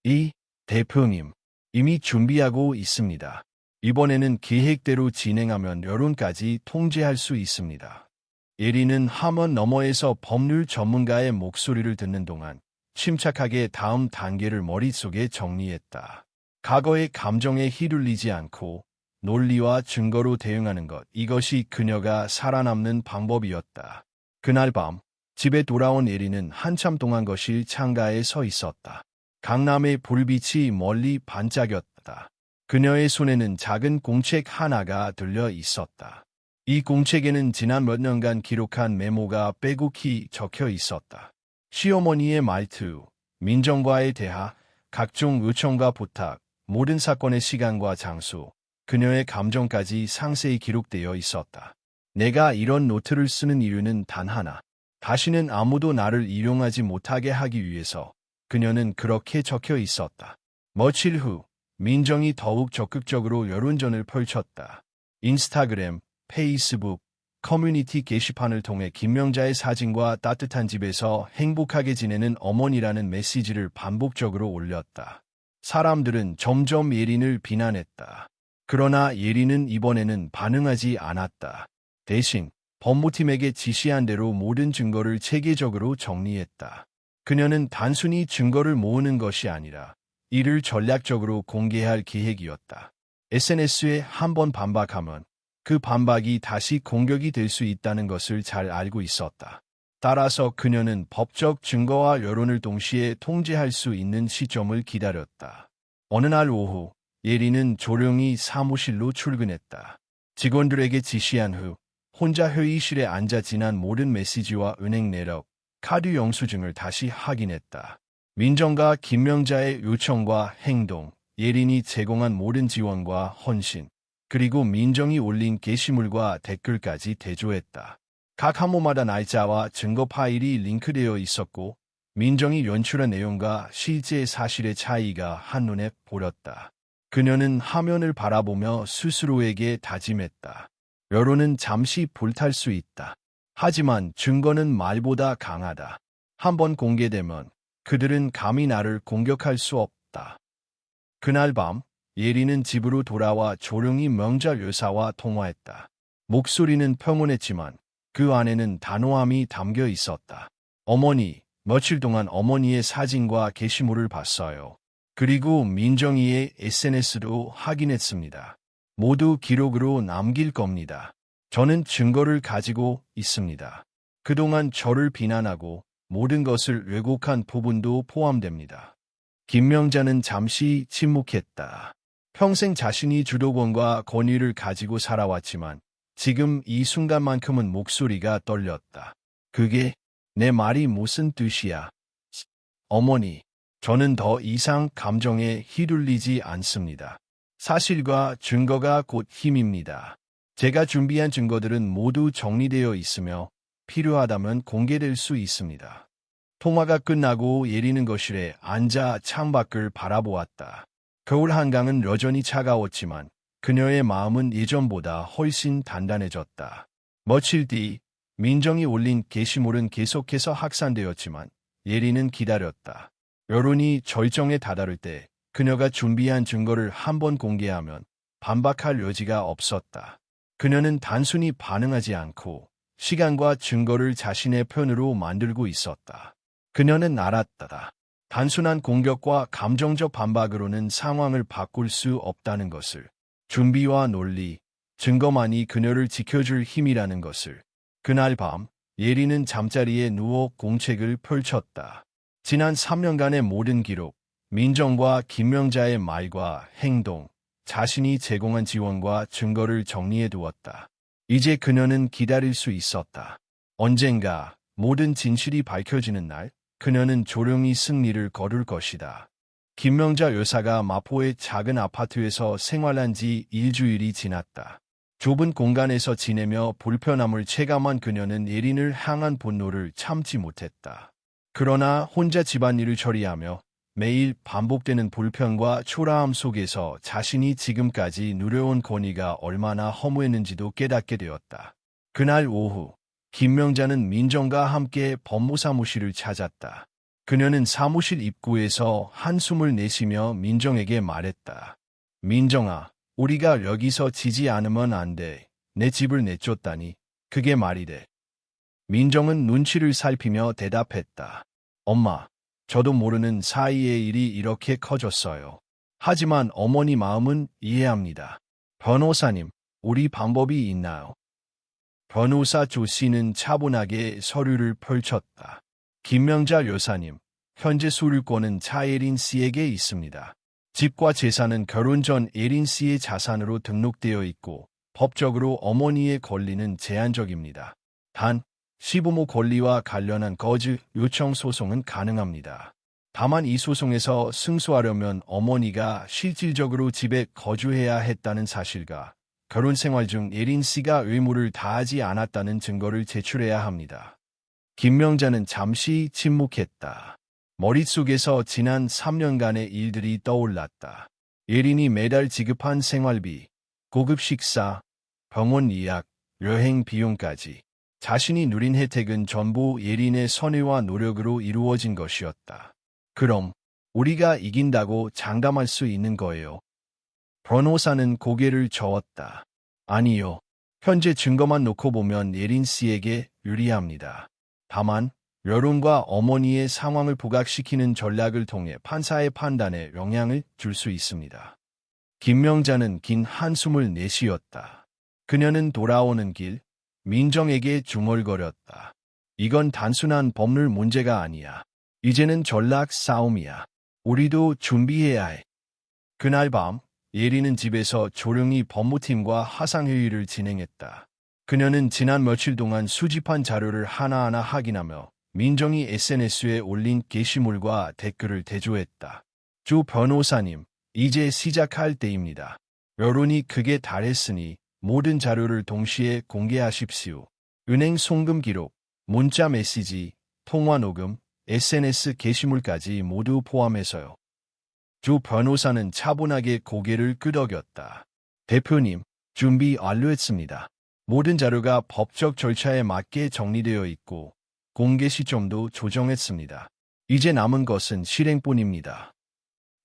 이 대표님, 이미 준비하고 있습니다. 이번에는 계획대로 진행하면 여론까지 통제할 수 있습니다. 예린은 함원 너머에서 법률 전문가의 목소리를 듣는 동안 침착하게 다음 단계를 머릿속에 정리했다. 과거의 감정에 휘둘리지 않고 논리와 증거로 대응하는 것, 이것이 그녀가 살아남는 방법이었다. 그날 밤 집에 돌아온 예린은 한참 동안 거실 창가에 서 있었다. 강남의 불빛이 멀리 반짝였다. 그녀의 손에는 작은 공책 하나가 들려 있었다. 이 공책에는 지난 몇 년간 기록한 메모가 빼곡히 적혀 있었다. 시어머니의 말투, 민정과의 대화, 각종 요청과 부탁, 모든 사건의 시간과 장소, 그녀의 감정까지 상세히 기록되어 있었다. 내가 이런 노트를 쓰는 이유는 단 하나. 다시는 아무도 나를 이용하지 못하게 하기 위해서. 그녀는 그렇게 적혀 있었다. 며칠 후 민정이 더욱 적극적으로 여론전을 펼쳤다. 인스타그램, 페이스북, 커뮤니티 게시판을 통해 김명자의 사진과 따뜻한 집에서 행복하게 지내는 어머니라는 메시지를 반복적으로 올렸다. 사람들은 점점 예린을 비난했다. 그러나 예린은 이번에는 반응하지 않았다. 대신 법무팀에게 지시한 대로 모든 증거를 체계적으로 정리했다. 그녀는 단순히 증거를 모으는 것이 아니라 이를 전략적으로 공개할 계획이었다. SNS에 한번 반박하면 그 반박이 다시 공격이 될 수 있다는 것을 잘 알고 있었다. 따라서 그녀는 법적 증거와 여론을 동시에 통제할 수 있는 시점을 기다렸다. 어느 날 오후, 예린은 조용히 사무실로 출근했다. 직원들에게 지시한 후 혼자 회의실에 앉아 지난 모든 메시지와 은행 내역, 카드 영수증을 다시 확인했다. 민정과 김명자의 요청과 행동, 예린이 제공한 모든 지원과 헌신, 그리고 민정이 올린 게시물과 댓글까지 대조했다. 각 항목마다 날짜와 증거 파일이 링크되어 있었고 민정이 연출한 내용과 실제 사실의 차이가 한눈에 보였다. 그녀는 화면을 바라보며 스스로에게 다짐했다. 여론은 잠시 불탈 수 있다. 하지만 증거는 말보다 강하다. 한번 공개되면 그들은 감히 나를 공격할 수 없다. 그날 밤 예린은 집으로 돌아와 조용히 명자 여사와 통화했다. 목소리는 평온했지만 그 안에는 단호함이 담겨 있었다. 어머니, 며칠 동안 어머니의 사진과 게시물을 봤어요. 그리고 민정이의 SNS도 확인했습니다. 모두 기록으로 남길 겁니다. 저는 증거를 가지고 있습니다. 그동안 저를 비난하고 모든 것을 왜곡한 부분도 포함됩니다. 김명자는 잠시 침묵했다. 평생 자신이 주도권과 권위를 가지고 살아왔지만 지금 이 순간만큼은 목소리가 떨렸다. 그게 내 말이 무슨 뜻이야? 어머니, 저는 더 이상 감정에 휘둘리지 않습니다. 사실과 증거가 곧 힘입니다. 제가 준비한 증거들은 모두 정리되어 있으며 필요하다면 공개될 수 있습니다. 통화가 끝나고 예린은 거실에 앉아 창밖을 바라보았다. 겨울 한강은 여전히 차가웠지만 그녀의 마음은 예전보다 훨씬 단단해졌다. 며칠 뒤 민정이 올린 게시물은 계속해서 확산되었지만 예린은 기다렸다. 여론이 절정에 다다를 때 그녀가 준비한 증거를 한번 공개하면 반박할 여지가 없었다. 그녀는 단순히 반응하지 않고 시간과 증거를 자신의 편으로 만들고 있었다. 그녀는 알았다. 단순한 공격과 감정적 반박으로는 상황을 바꿀 수 없다는 것을. 준비와 논리, 증거만이 그녀를 지켜줄 힘이라는 것을. 그날 밤 예린은 잠자리에 누워 공책을 펼쳤다. 지난 3년간의 모든 기록, 민정과 김명자의 말과 행동, 자신이 제공한 지원과 증거를 정리해 두었다. 이제 그녀는 기다릴 수 있었다. 언젠가 모든 진실이 밝혀지는 날, 그녀는 조용히 승리를 거둘 것이다. 김명자 여사가 마포의 작은 아파트에서 생활한 지 일주일이 지났다. 좁은 공간에서 지내며 불편함을 체감한 그녀는 예린을 향한 분노를 참지 못했다. 그러나 혼자 집안일을 처리하며 매일 반복되는 불편과 초라함 속에서 자신이 지금까지 누려온 권위가 얼마나 허무했는지도 깨닫게 되었다. 그날 오후, 김명자는 민정과 함께 법무사무실을 찾았다. 그녀는 사무실 입구에서 한숨을 내쉬며 민정에게 말했다. 민정아, 우리가 여기서 지지 않으면 안 돼. 내 집을 내쫓다니. 그게 말이 돼. 민정은 눈치를 살피며 대답했다. 엄마, 저도 모르는 사이에 일이 이렇게 커졌어요. 하지만 어머니 마음은 이해합니다. 변호사님, 우리 방법이 있나요? 변호사 조 씨는 차분하게 서류를 펼쳤다. 김명자 여사님, 현재 소유권은 차예린 씨에게 있습니다. 집과 재산은 결혼 전 예린 씨의 자산으로 등록되어 있고 법적으로 어머니의 권리는 제한적입니다. 단, 시부모 권리와 관련한 거주 요청 소송은 가능합니다. 다만 이 소송에서 승소하려면 어머니가 실질적으로 집에 거주해야 했다는 사실과 결혼 생활 중 예린 씨가 의무를 다하지 않았다는 증거를 제출해야 합니다. 김명자는 잠시 침묵했다. 머릿속에서 지난 3년간의 일들이 떠올랐다. 예린이 매달 지급한 생활비, 고급 식사, 병원 예약, 여행 비용까지. 자신이 누린 혜택은 전부 예린의 선의와 노력으로 이루어진 것이었다. 그럼 우리가 이긴다고 장담할 수 있는 거예요. 변호사는 고개를 저었다. 아니요. 현재 증거만 놓고 보면 예린 씨에게 유리합니다. 다만 여론과 어머니의 상황을 부각시키는 전략을 통해 판사의 판단에 영향을 줄 수 있습니다. 김명자는 긴 한숨을 내쉬었다. 그녀는 돌아오는 길, 민정에게 중얼거렸다. 이건 단순한 법률 문제가 아니야. 이제는 전략 싸움이야. 우리도 준비해야 해. 그날 밤, 예린은 집에서 조용히 법무팀과 화상회의를 진행했다. 그녀는 지난 며칠 동안 수집한 자료를 하나하나 확인하며 민정이 SNS에 올린 게시물과 댓글을 대조했다. 조 변호사님, 이제 시작할 때입니다. 여론이 극에 달했으니 모든 자료를 동시에 공개하십시오. 은행 송금 기록, 문자 메시지, 통화 녹음, SNS 게시물까지 모두 포함해서요. 조 변호사는 차분하게 고개를 끄덕였다. 대표님, 준비 완료했습니다. 모든 자료가 법적 절차에 맞게 정리되어 있고 공개 시점도 조정했습니다. 이제 남은 것은 실행뿐입니다.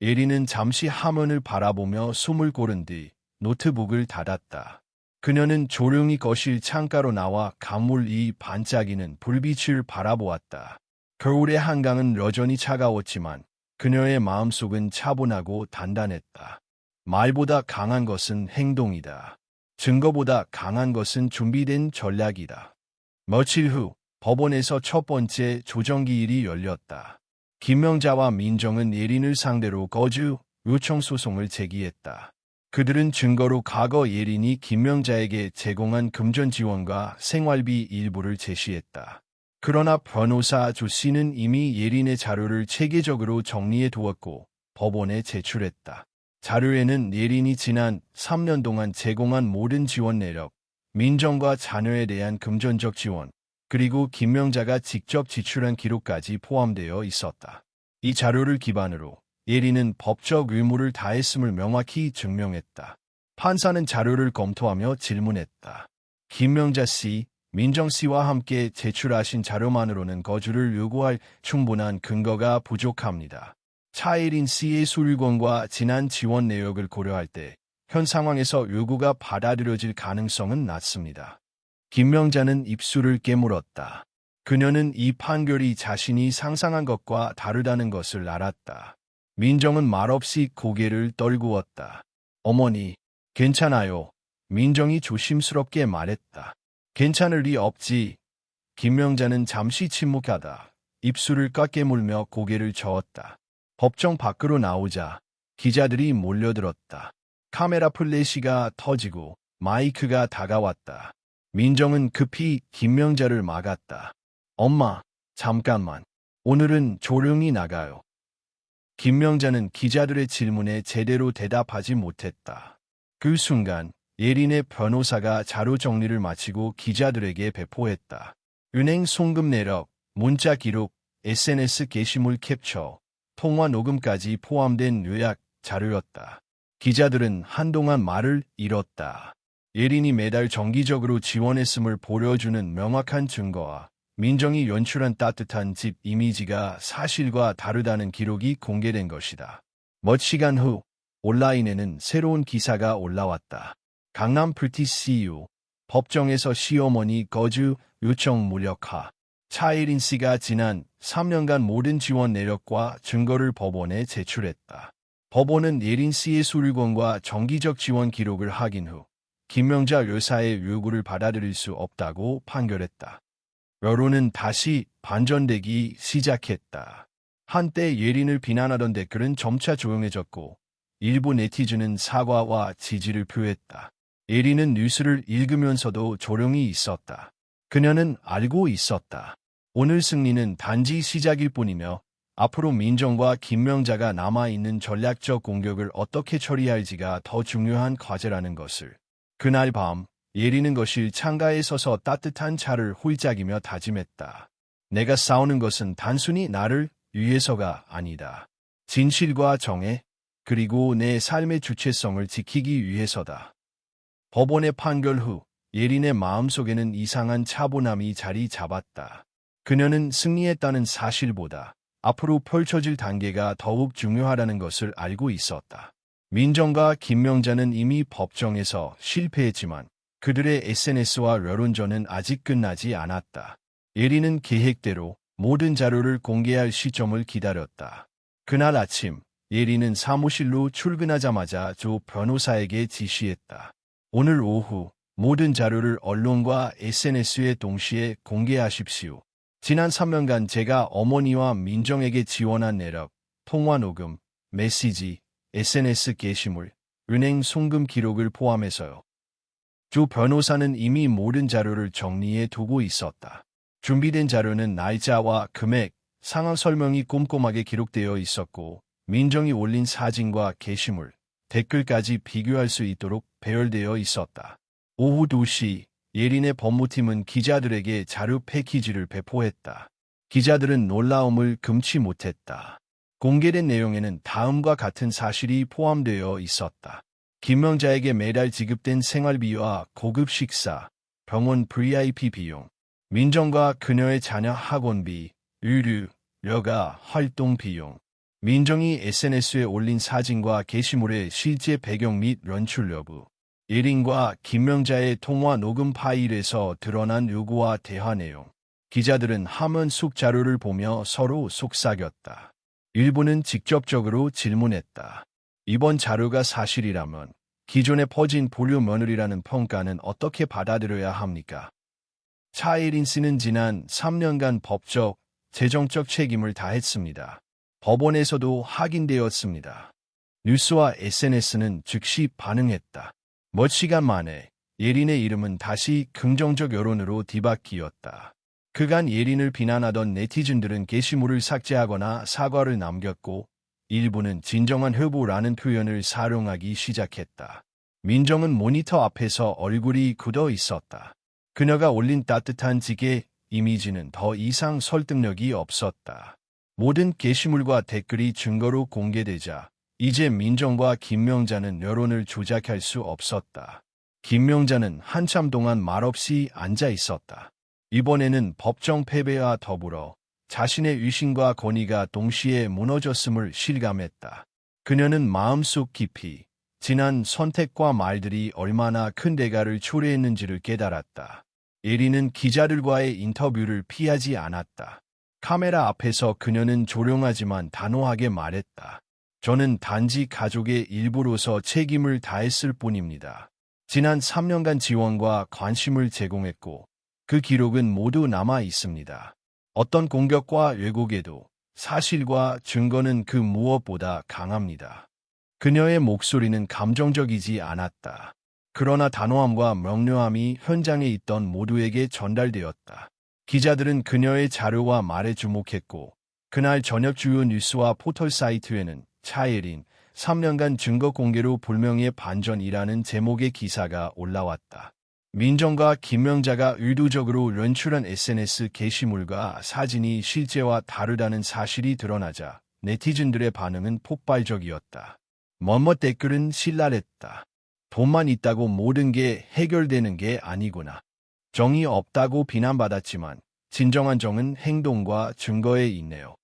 예린은 잠시 화면을 바라보며 숨을 고른 뒤 노트북을 닫았다. 그녀는 조용히 거실 창가로 나와 강물이 반짝이는 불빛을 바라보았다. 겨울의 한강은 여전히 차가웠지만 그녀의 마음속은 차분하고 단단했다. 말보다 강한 것은 행동이다. 증거보다 강한 것은 준비된 전략이다. 며칠 후 법원에서 첫 번째 조정기일이 열렸다. 김명자와 민정은 예린을 상대로 거주 요청 소송을 제기했다. 그들은 증거로 과거 예린이 김명자에게 제공한 금전 지원과 생활비 일부를 제시했다. 그러나 변호사 조 씨는 이미 예린의 자료를 체계적으로 정리해 두었고 법원에 제출했다. 자료에는 예린이 지난 3년 동안 제공한 모든 지원 내역, 민정과 자녀에 대한 금전적 지원, 그리고 김명자가 직접 지출한 기록까지 포함되어 있었다. 이 자료를 기반으로 예린은 법적 의무를 다했음을 명확히 증명했다. 판사는 자료를 검토하며 질문했다. 김명자 씨, 민정 씨와 함께 제출하신 자료만으로는 거주를 요구할 충분한 근거가 부족합니다. 차예린 씨의 소유권과 지난 지원 내역을 고려할 때 현 상황에서 요구가 받아들여질 가능성은 낮습니다. 김명자는 입술을 깨물었다. 그녀는 이 판결이 자신이 상상한 것과 다르다는 것을 알았다. 민정은 말없이 고개를 떨구었다. 어머니, 괜찮아요. 민정이 조심스럽게 말했다. 괜찮을 리 없지. 김명자는 잠시 침묵하다 입술을 꽉 깨물며 고개를 저었다. 법정 밖으로 나오자 기자들이 몰려들었다. 카메라 플래시가 터지고 마이크가 다가왔다. 민정은 급히 김명자를 막았다. 엄마, 잠깐만. 오늘은 조용히 나가요. 김명자는 기자들의 질문에 제대로 대답하지 못했다. 그 순간 예린의 변호사가 자료 정리를 마치고 기자들에게 배포했다. 은행 송금 내역, 문자 기록, SNS 게시물 캡처, 통화 녹음까지 포함된 요약 자료였다. 기자들은 한동안 말을 잃었다. 예린이 매달 정기적으로 지원했음을 보여주는 명확한 증거와 민정이 연출한 따뜻한 집 이미지가 사실과 다르다는 기록이 공개된 것이다. 몇 시간 후 온라인에는 새로운 기사가 올라왔다. 강남 프티CU 법정에서 시어머니 거주 요청 무력화. 차예린 씨가 지난 3년간 모든 지원 내역과 증거를 법원에 제출했다. 법원은 예린 씨의 수리권과 정기적 지원 기록을 확인 후 김명자 여사의 요구를 받아들일 수 없다고 판결했다. 여론은 다시 반전되기 시작했다. 한때 예린을 비난하던 댓글은 점차 조용해졌고 일부 네티즌은 사과와 지지를 표했다. 예린은 뉴스를 읽으면서도 조용히 있었다. 그녀는 알고 있었다. 오늘 승리는 단지 시작일 뿐이며 앞으로 민정과 김명자가 남아있는 전략적 공격을 어떻게 처리할지가 더 중요한 과제라는 것을. 그날 밤 예린은 거실 창가에 서서 따뜻한 차를 홀짝이며 다짐했다. 내가 싸우는 것은 단순히 나를 위해서가 아니다. 진실과 정의, 그리고 내 삶의 주체성을 지키기 위해서다. 법원의 판결 후 예린의 마음속에는 이상한 차분함이 자리 잡았다. 그녀는 승리했다는 사실보다 앞으로 펼쳐질 단계가 더욱 중요하다는 것을 알고 있었다. 민정과 김명자는 이미 법정에서 실패했지만 그들의 SNS와 여론전은 아직 끝나지 않았다. 예린은 계획대로 모든 자료를 공개할 시점을 기다렸다. 그날 아침 예린은 사무실로 출근하자마자 조 변호사에게 지시했다. 오늘 오후 모든 자료를 언론과 SNS에 동시에 공개하십시오. 지난 3년간 제가 어머니와 민정에게 지원한 내역, 통화 녹음, 메시지, SNS 게시물, 은행 송금 기록을 포함해서요. 조 변호사는 이미 모든 자료를 정리해 두고 있었다. 준비된 자료는 날짜와 금액, 상황 설명이 꼼꼼하게 기록되어 있었고 민정이 올린 사진과 게시물, 댓글까지 비교할 수 있도록 배열되어 있었다. 오후 2시 예린의 법무팀은 기자들에게 자료 패키지를 배포했다. 기자들은 놀라움을 금치 못했다. 공개된 내용에는 다음과 같은 사실이 포함되어 있었다. 김명자에게 매달 지급된 생활비와 고급 식사, 병원 VIP 비용, 민정과 그녀의 자녀 학원비, 의류, 여가 활동 비용, 민정이 SNS에 올린 사진과 게시물의 실제 배경 및 연출 여부, 예린과 김명자의 통화 녹음 파일에서 드러난 요구와 대화 내용. 기자들은 화면 속 자료를 보며 서로 속삭였다. 일부는 직접적으로 질문했다. 이번 자료가 사실이라면 기존에 퍼진 보류 며느리라는 평가는 어떻게 받아들여야 합니까? 차예린 씨는 지난 3년간 법적, 재정적 책임을 다했습니다. 법원에서도 확인되었습니다. 뉴스와 SNS는 즉시 반응했다. 몇 시간 만에 예린의 이름은 다시 긍정적 여론으로 뒤바뀌었다. 그간 예린을 비난하던 네티즌들은 게시물을 삭제하거나 사과를 남겼고 일부는 진정한 hö보라는 표현을 사용하기 시작했다. 민정은 모니터 앞에서 얼굴이 굳어 있었다. 그녀가 올린 따뜻한 지게 이미지는 더 이상 설득력이 없었다. 모든 게시물과 댓글이 증거로 공개되자 이제 민정과 김명자는 여론을 조작할 수 없었다. 김명자는 한참 동안 말없이 앉아 있었다. 이번에는 법정 패배와 더불어 자신의 위신과 권위가 동시에 무너졌음을 실감했다. 그녀는 마음속 깊이 지난 선택과 말들이 얼마나 큰 대가를 초래했는지를 깨달았다. 예린은 기자들과의 인터뷰를 피하지 않았다. 카메라 앞에서 그녀는 조용하지만 단호하게 말했다. 저는 단지 가족의 일부로서 책임을 다했을 뿐입니다. 지난 3년간 지원과 관심을 제공했고 그 기록은 모두 남아 있습니다. 어떤 공격과 왜곡에도 사실과 증거는 그 무엇보다 강합니다. 그녀의 목소리는 감정적이지 않았다. 그러나 단호함과 명료함이 현장에 있던 모두에게 전달되었다. 기자들은 그녀의 자료와 말에 주목했고 그날 저녁 주요 뉴스와 포털 사이트에는 차예린 3년간 증거 공개로 불명예의 반전이라는 제목의 기사가 올라왔다. 민정과 김명자가 의도적으로 연출한 SNS 게시물과 사진이 실제와 다르다는 사실이 드러나자 네티즌들의 반응은 폭발적이었다. 뭐뭐 댓글은 신랄했다. 돈만 있다고 모든 게 해결되는 게 아니구나. 정이 없다고 비난받았지만 진정한 정은 행동과 증거에 있네요.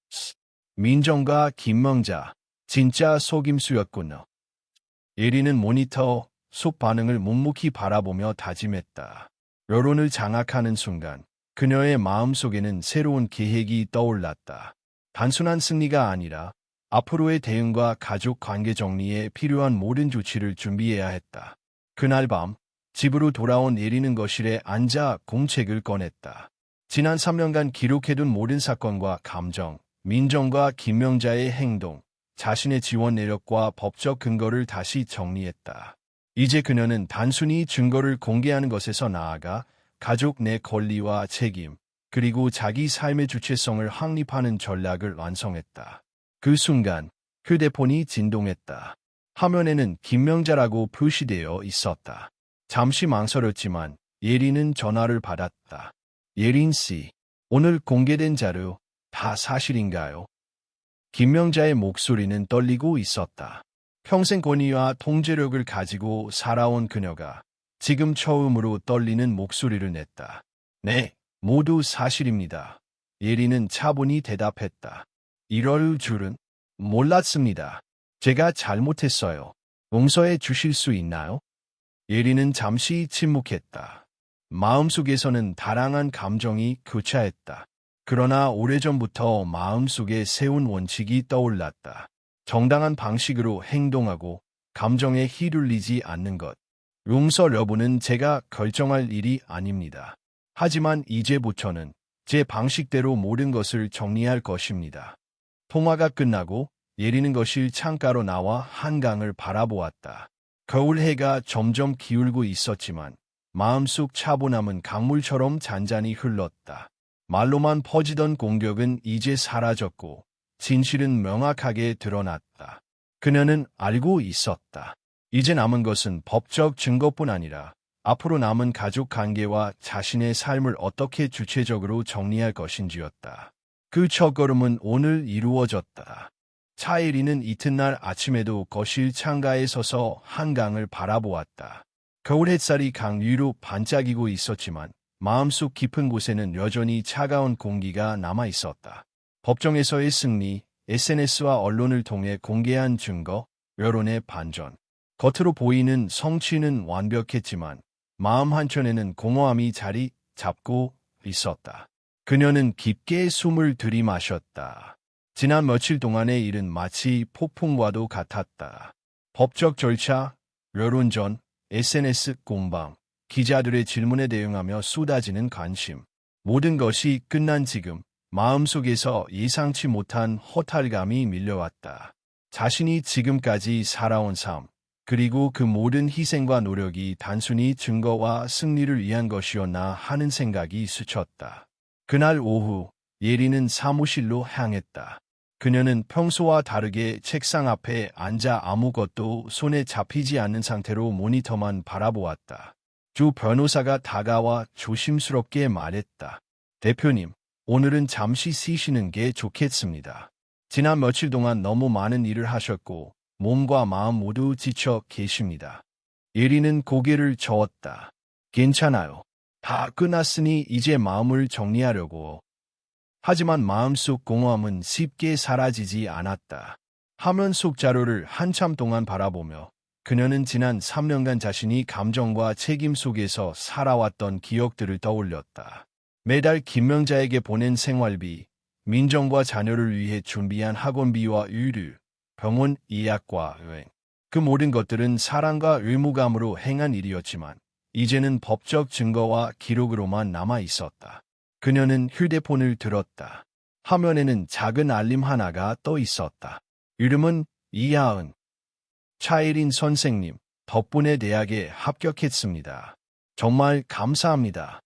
민정과 김명자, 진짜 속임수였군요. 예리는 모니터 속 반응을 묵묵히 바라보며 다짐했다. 여론을 장악하는 순간 그녀의 마음속에는 새로운 계획이 떠올랐다. 단순한 승리가 아니라 앞으로의 대응과 가족 관계 정리에 필요한 모든 조치를 준비해야 했다. 그날 밤 집으로 돌아온 예리는 거실에 앉아 공책을 꺼냈다. 지난 3년간 기록해둔 모든 사건과 감정, 민정과 김명자의 행동, 자신의 지원 내력과 법적 근거를 다시 정리했다. 이제 그녀는 단순히 증거를 공개하는 것에서 나아가 가족 내 권리와 책임, 그리고 자기 삶의 주체성을 확립하는 전략을 완성했다. 그 순간 휴대폰이 진동했다. 화면에는 김명자라고 표시되어 있었다. 잠시 망설였지만 예린은 전화를 받았다. 예린 씨, 오늘 공개된 자료 다 사실인가요? 김명자의 목소리는 떨리고 있었다. 평생 권위와 통제력을 가지고 살아온 그녀가 지금 처음으로 떨리는 목소리를 냈다. 네, 모두 사실입니다. 예린은 차분히 대답했다. 이럴 줄은 몰랐습니다. 제가 잘못했어요. 용서해 주실 수 있나요? 예린은 잠시 침묵했다. 마음속에서는 다량한 감정이 교차했다. 그러나 오래전부터 마음속에 세운 원칙이 떠올랐다. 정당한 방식으로 행동하고 감정에 휘둘리지 않는 것. 용서 여부는 제가 결정할 일이 아닙니다. 하지만 이제부터는 제 방식대로 모든 것을 정리할 것입니다. 통화가 끝나고 예리는 거실 창가로 나와 한강을 바라보았다. 겨울 해가 점점 기울고 있었지만 마음속 차분함은 강물처럼 잔잔히 흘렀다. 말로만 퍼지던 공격은 이제 사라졌고 진실은 명확하게 드러났다. 그녀는 알고 있었다. 이제 남은 것은 법적 증거뿐 아니라 앞으로 남은 가족 관계와 자신의 삶을 어떻게 주체적으로 정리할 것인지였다. 그 첫걸음은 오늘 이루어졌다. 차예리는 이튿날 아침에도 거실 창가에 서서 한강을 바라보았다. 겨울 햇살이 강 위로 반짝이고 있었지만 마음속 깊은 곳에는 여전히 차가운 공기가 남아 있었다. 법정에서의 승리, SNS와 언론을 통해 공개한 증거, 여론의 반전. 겉으로 보이는 성취는 완벽했지만 마음 한켠에는 공허함이 자리 잡고 있었다. 그녀는 깊게 숨을 들이마셨다. 지난 며칠 동안의 일은 마치 폭풍과도 같았다. 법적 절차, 여론전, SNS 공방, 기자들의 질문에 대응하며 쏟아지는 관심. 모든 것이 끝난 지금 마음속에서 예상치 못한 허탈감이 밀려왔다. 자신이 지금까지 살아온 삶, 그리고 그 모든 희생과 노력이 단순히 증거와 승리를 위한 것이었나 하는 생각이 스쳤다. 그날 오후 예리는 사무실로 향했다. 그녀는 평소와 다르게 책상 앞에 앉아 아무것도 손에 잡히지 않는 상태로 모니터만 바라보았다. 주 변호사가 다가와 조심스럽게 말했다. 대표님, 오늘은 잠시 쉬시는 게 좋겠습니다. 지난 며칠 동안 너무 많은 일을 하셨고 몸과 마음 모두 지쳐 계십니다. 예리는 고개를 저었다. 괜찮아요. 다 끝났으니 이제 마음을 정리하려고. 하지만 마음속 공허함은 쉽게 사라지지 않았다. 화면 속 자료를 한참 동안 바라보며 그녀는 지난 3년간 자신이 감정과 책임 속에서 살아왔던 기억들을 떠올렸다. 매달 김명자에게 보낸 생활비, 민정과 자녀를 위해 준비한 학원비와 의류, 병원 예약과 여행. 그 모든 것들은 사랑과 의무감으로 행한 일이었지만 이제는 법적 증거와 기록으로만 남아 있었다. 그녀는 휴대폰을 들었다. 화면에는 작은 알림 하나가 떠 있었다. 이름은 이하은. 차예린 선생님, 덕분에 대학에 합격했습니다. 정말 감사합니다.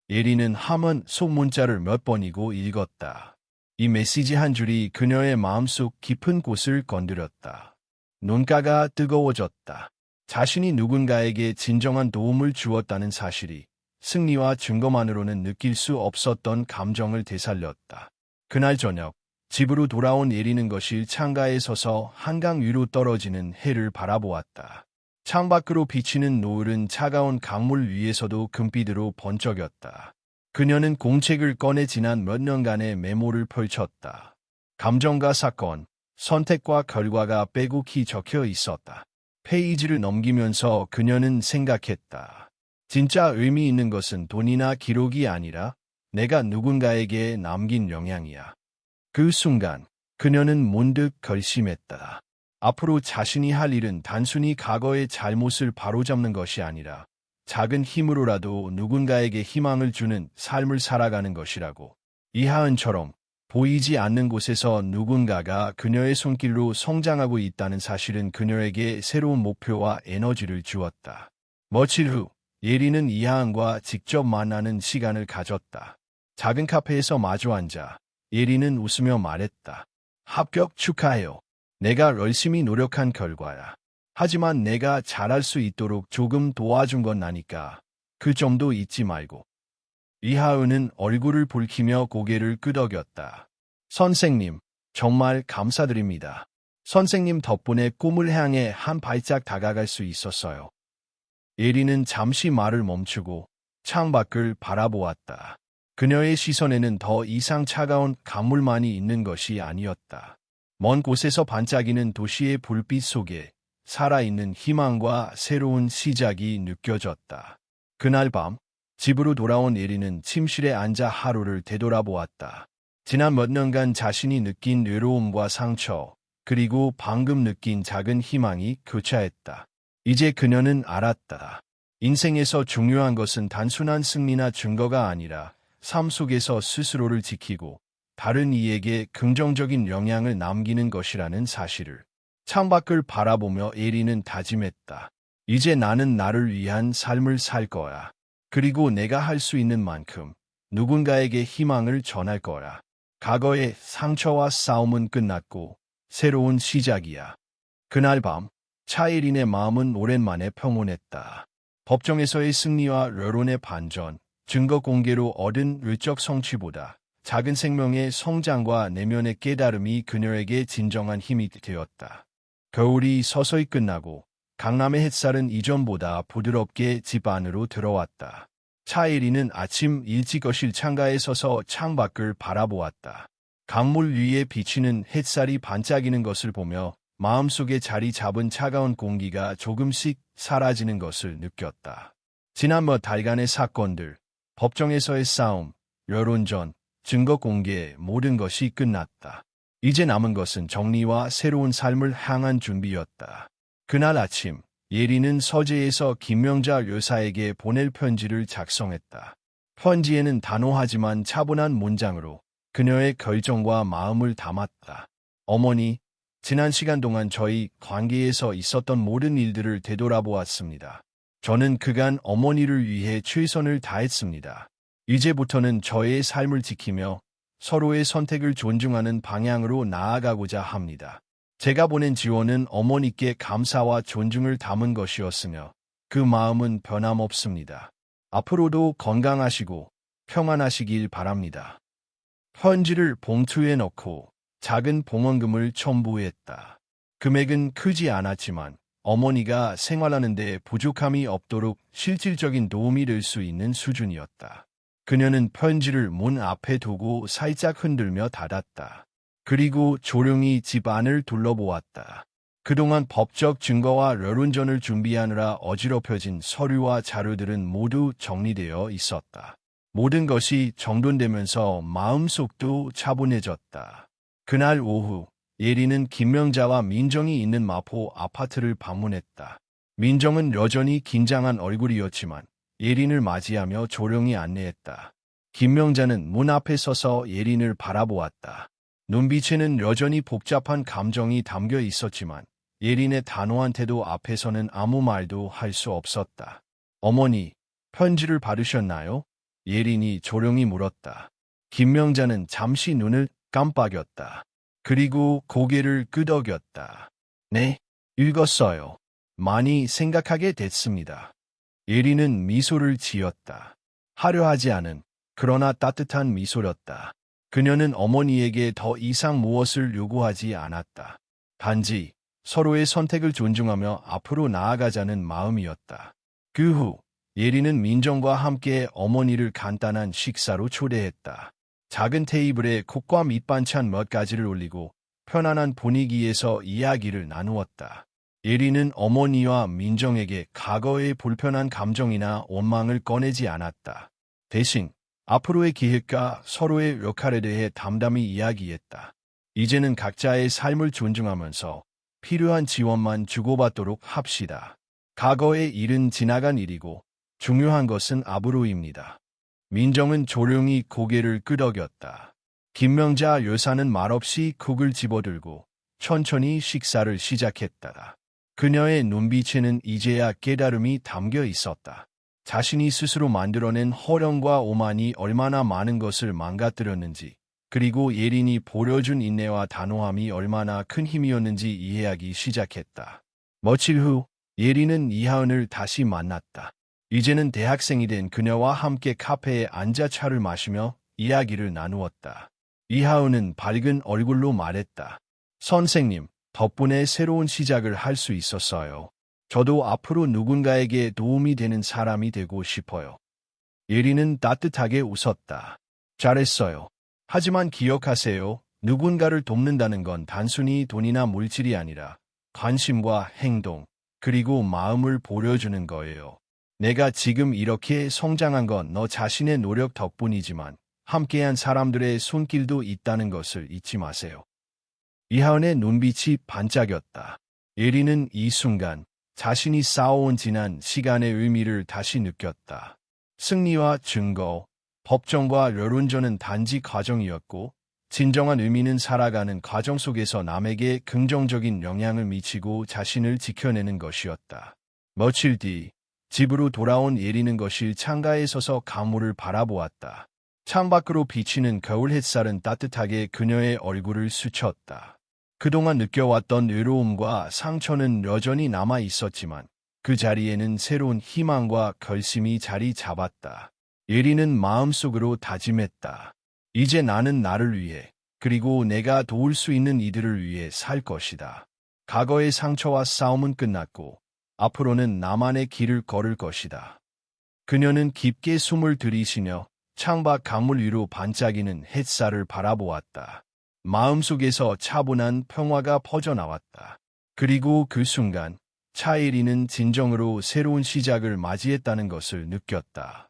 예리는 화면 속 문자를 몇 번이고 읽었다. 이 메시지 한 줄이 그녀의 마음속 깊은 곳을 건드렸다. 눈가가 뜨거워졌다. 자신이 누군가에게 진정한 도움을 주었다는 사실이 승리와 증거만으로는 느낄 수 없었던 감정을 되살렸다. 그날 저녁, 집으로 돌아온 예리는 거실 창가에 서서 한강 위로 떨어지는 해를 바라보았다. 창밖으로 비치는 노을은 차가운 강물 위에서도 금빛으로 번쩍였다. 그녀는 공책을 꺼내 지난 몇 년간의 메모를 펼쳤다. 감정과 사건, 선택과 결과가 빼곡히 적혀 있었다. 페이지를 넘기면서 그녀는 생각했다. 진짜 의미 있는 것은 돈이나 기록이 아니라 내가 누군가에게 남긴 영향이야. 그 순간 그녀는 문득 결심했다. 앞으로 자신이 할 일은 단순히 과거의 잘못을 바로잡는 것이 아니라 작은 힘으로라도 누군가에게 희망을 주는 삶을 살아가는 것이라고. 이하은처럼 보이지 않는 곳에서 누군가가 그녀의 손길로 성장하고 있다는 사실은 그녀에게 새로운 목표와 에너지를 주었다. 며칠 후 예리는 이하은과 직접 만나는 시간을 가졌다. 작은 카페에서 마주 앉아 예리는 웃으며 말했다. 합격 축하해요. 내가 열심히 노력한 결과야. 하지만 내가 잘할 수 있도록 조금 도와준 건 나니까 그 점도 잊지 말고. 이하은은 얼굴을 붉히며 고개를 끄덕였다. 선생님, 정말 감사드립니다. 선생님 덕분에 꿈을 향해 한 발짝 다가갈 수 있었어요. 예리는 잠시 말을 멈추고 창밖을 바라보았다. 그녀의 시선에는 더 이상 차가운 강물만이 있는 것이 아니었다. 먼 곳에서 반짝이는 도시의 불빛 속에 살아있는 희망과 새로운 시작이 느껴졌다. 그날 밤, 집으로 돌아온 예리는 침실에 앉아 하루를 되돌아보았다. 지난 몇 년간 자신이 느낀 외로움과 상처, 그리고 방금 느낀 작은 희망이 교차했다. 이제 그녀는 알았다. 인생에서 중요한 것은 단순한 승리나 증거가 아니라 삶 속에서 스스로를 지키고 다른 이에게 긍정적인 영향을 남기는 것이라는 사실을. 창밖을 바라보며 예리는 다짐했다. 이제 나는 나를 위한 삶을 살 거야. 그리고 내가 할 수 있는 만큼 누군가에게 희망을 전할 거야. 과거의 상처와 싸움은 끝났고 새로운 시작이야. 그날 밤, 차예린의 마음은 오랜만에 평온했다. 법정에서의 승리와 여론의 반전, 증거 공개로 얻은 외적 성취보다 작은 생명의 성장과 내면의 깨달음이 그녀에게 진정한 힘이 되었다. 겨울이 서서히 끝나고 강남의 햇살은 이전보다 부드럽게 집 안으로 들어왔다. 차예린은 아침 일찍 거실 창가에 서서 창밖을 바라보았다. 강물 위에 비치는 햇살이 반짝이는 것을 보며 마음속에 자리 잡은 차가운 공기가 조금씩 사라지는 것을 느꼈다. 지난 몇 달간의 사건들, 법정에서의 싸움, 여론전, 증거 공개 모든 것이 끝났다. 이제 남은 것은 정리와 새로운 삶을 향한 준비였다. 그날 아침, 예리는 서재에서 김명자 여사에게 보낼 편지를 작성했다. 편지에는 단호하지만 차분한 문장으로 그녀의 결정과 마음을 담았다. 어머니, 지난 시간 동안 저희 관계에서 있었던 모든 일들을 되돌아보았습니다. 저는 그간 어머니를 위해 최선을 다했습니다. 이제부터는 저의 삶을 지키며 서로의 선택을 존중하는 방향으로 나아가고자 합니다. 제가 보낸 지원은 어머니께 감사와 존중을 담은 것이었으며 그 마음은 변함없습니다. 앞으로도 건강하시고 평안하시길 바랍니다. 편지를 봉투에 넣고 작은 봉헌금을 첨부했다. 금액은 크지 않았지만 어머니가 생활하는 데 부족함이 없도록 실질적인 도움이 될 수 있는 수준이었다. 그녀는 편지를 문 앞에 두고 살짝 흔들며 닫았다. 그리고 조용히 집 안을 둘러보았다. 그동안 법적 증거와 여론전을 준비하느라 어지럽혀진 서류와 자료들은 모두 정리되어 있었다. 모든 것이 정돈되면서 마음속도 차분해졌다. 그날 오후, 예리는 김명자와 민정이 있는 마포 아파트를 방문했다. 민정은 여전히 긴장한 얼굴이었지만 예린을 맞이하며 조용히 안내했다. 김명자는 문 앞에 서서 예린을 바라보았다. 눈빛에는 여전히 복잡한 감정이 담겨 있었지만 예린의 단호한 태도 앞에서는 아무 말도 할 수 없었다. 어머니, 편지를 받으셨나요? 예린이 조용히 물었다. 김명자는 잠시 눈을 깜빡였다. 그리고 고개를 끄덕였다. 네, 읽었어요. 많이 생각하게 됐습니다. 예린은 미소를 지었다. 화려하지 않은, 그러나 따뜻한 미소였다. 그녀는 어머니에게 더 이상 무엇을 요구하지 않았다. 단지 서로의 선택을 존중하며 앞으로 나아가자는 마음이었다. 그 후 예린은 민정과 함께 어머니를 간단한 식사로 초대했다. 작은 테이블에 국과 밑반찬 몇 가지를 올리고 편안한 분위기에서 이야기를 나누었다. 예리는 어머니와 민정에게 과거의 불편한 감정이나 원망을 꺼내지 않았다. 대신 앞으로의 계획과 서로의 역할에 대해 담담히 이야기했다. 이제는 각자의 삶을 존중하면서 필요한 지원만 주고받도록 합시다. 과거의 일은 지나간 일이고 중요한 것은 앞으로입니다. 민정은 조용히 고개를 끄덕였다. 김명자 여사는 말없이 국을 집어들고 천천히 식사를 시작했다. 그녀의 눈빛에는 이제야 깨달음이 담겨 있었다. 자신이 스스로 만들어낸 허령과 오만이 얼마나 많은 것을 망가뜨렸는지, 그리고 예린이 보여준 인내와 단호함이 얼마나 큰 힘이었는지 이해하기 시작했다. 며칠 후 예린은 이하은을 다시 만났다. 이제는 대학생이 된 그녀와 함께 카페에 앉아 차를 마시며 이야기를 나누었다. 이하은은 밝은 얼굴로 말했다. 선생님, 덕분에 새로운 시작을 할 수 있었어요. 저도 앞으로 누군가에게 도움이 되는 사람이 되고 싶어요. 예린은 따뜻하게 웃었다. 잘했어요. 하지만 기억하세요. 누군가를 돕는다는 건 단순히 돈이나 물질이 아니라 관심과 행동, 그리고 마음을 보여주는 거예요. 내가 지금 이렇게 성장한 건 너 자신의 노력 덕분이지만 함께한 사람들의 손길도 있다는 것을 잊지 마세요. 이하은의 눈빛이 반짝였다. 예린은 이 순간 자신이 쌓아온 지난 시간의 의미를 다시 느꼈다. 승리와 증거, 법정과 여론전은 단지 과정이었고 진정한 의미는 살아가는 과정 속에서 남에게 긍정적인 영향을 미치고 자신을 지켜내는 것이었다. 며칠 뒤 집으로 돌아온 예린은 거실 창가에 서서 강물을 바라보았다. 창밖으로 비치는 겨울 햇살은 따뜻하게 그녀의 얼굴을 스쳤다. 그동안 느껴왔던 외로움과 상처는 여전히 남아 있었지만 그 자리에는 새로운 희망과 결심이 자리 잡았다. 예린은 마음속으로 다짐했다. 이제 나는 나를 위해, 그리고 내가 도울 수 있는 이들을 위해 살 것이다. 과거의 상처와 싸움은 끝났고 앞으로는 나만의 길을 걸을 것이다. 그녀는 깊게 숨을 들이쉬며 창밖 강물 위로 반짝이는 햇살을 바라보았다. 마음속에서 차분한 평화가 퍼져나왔다. 그리고 그 순간 차이리는 진정으로 새로운 시작을 맞이했다는 것을 느꼈다.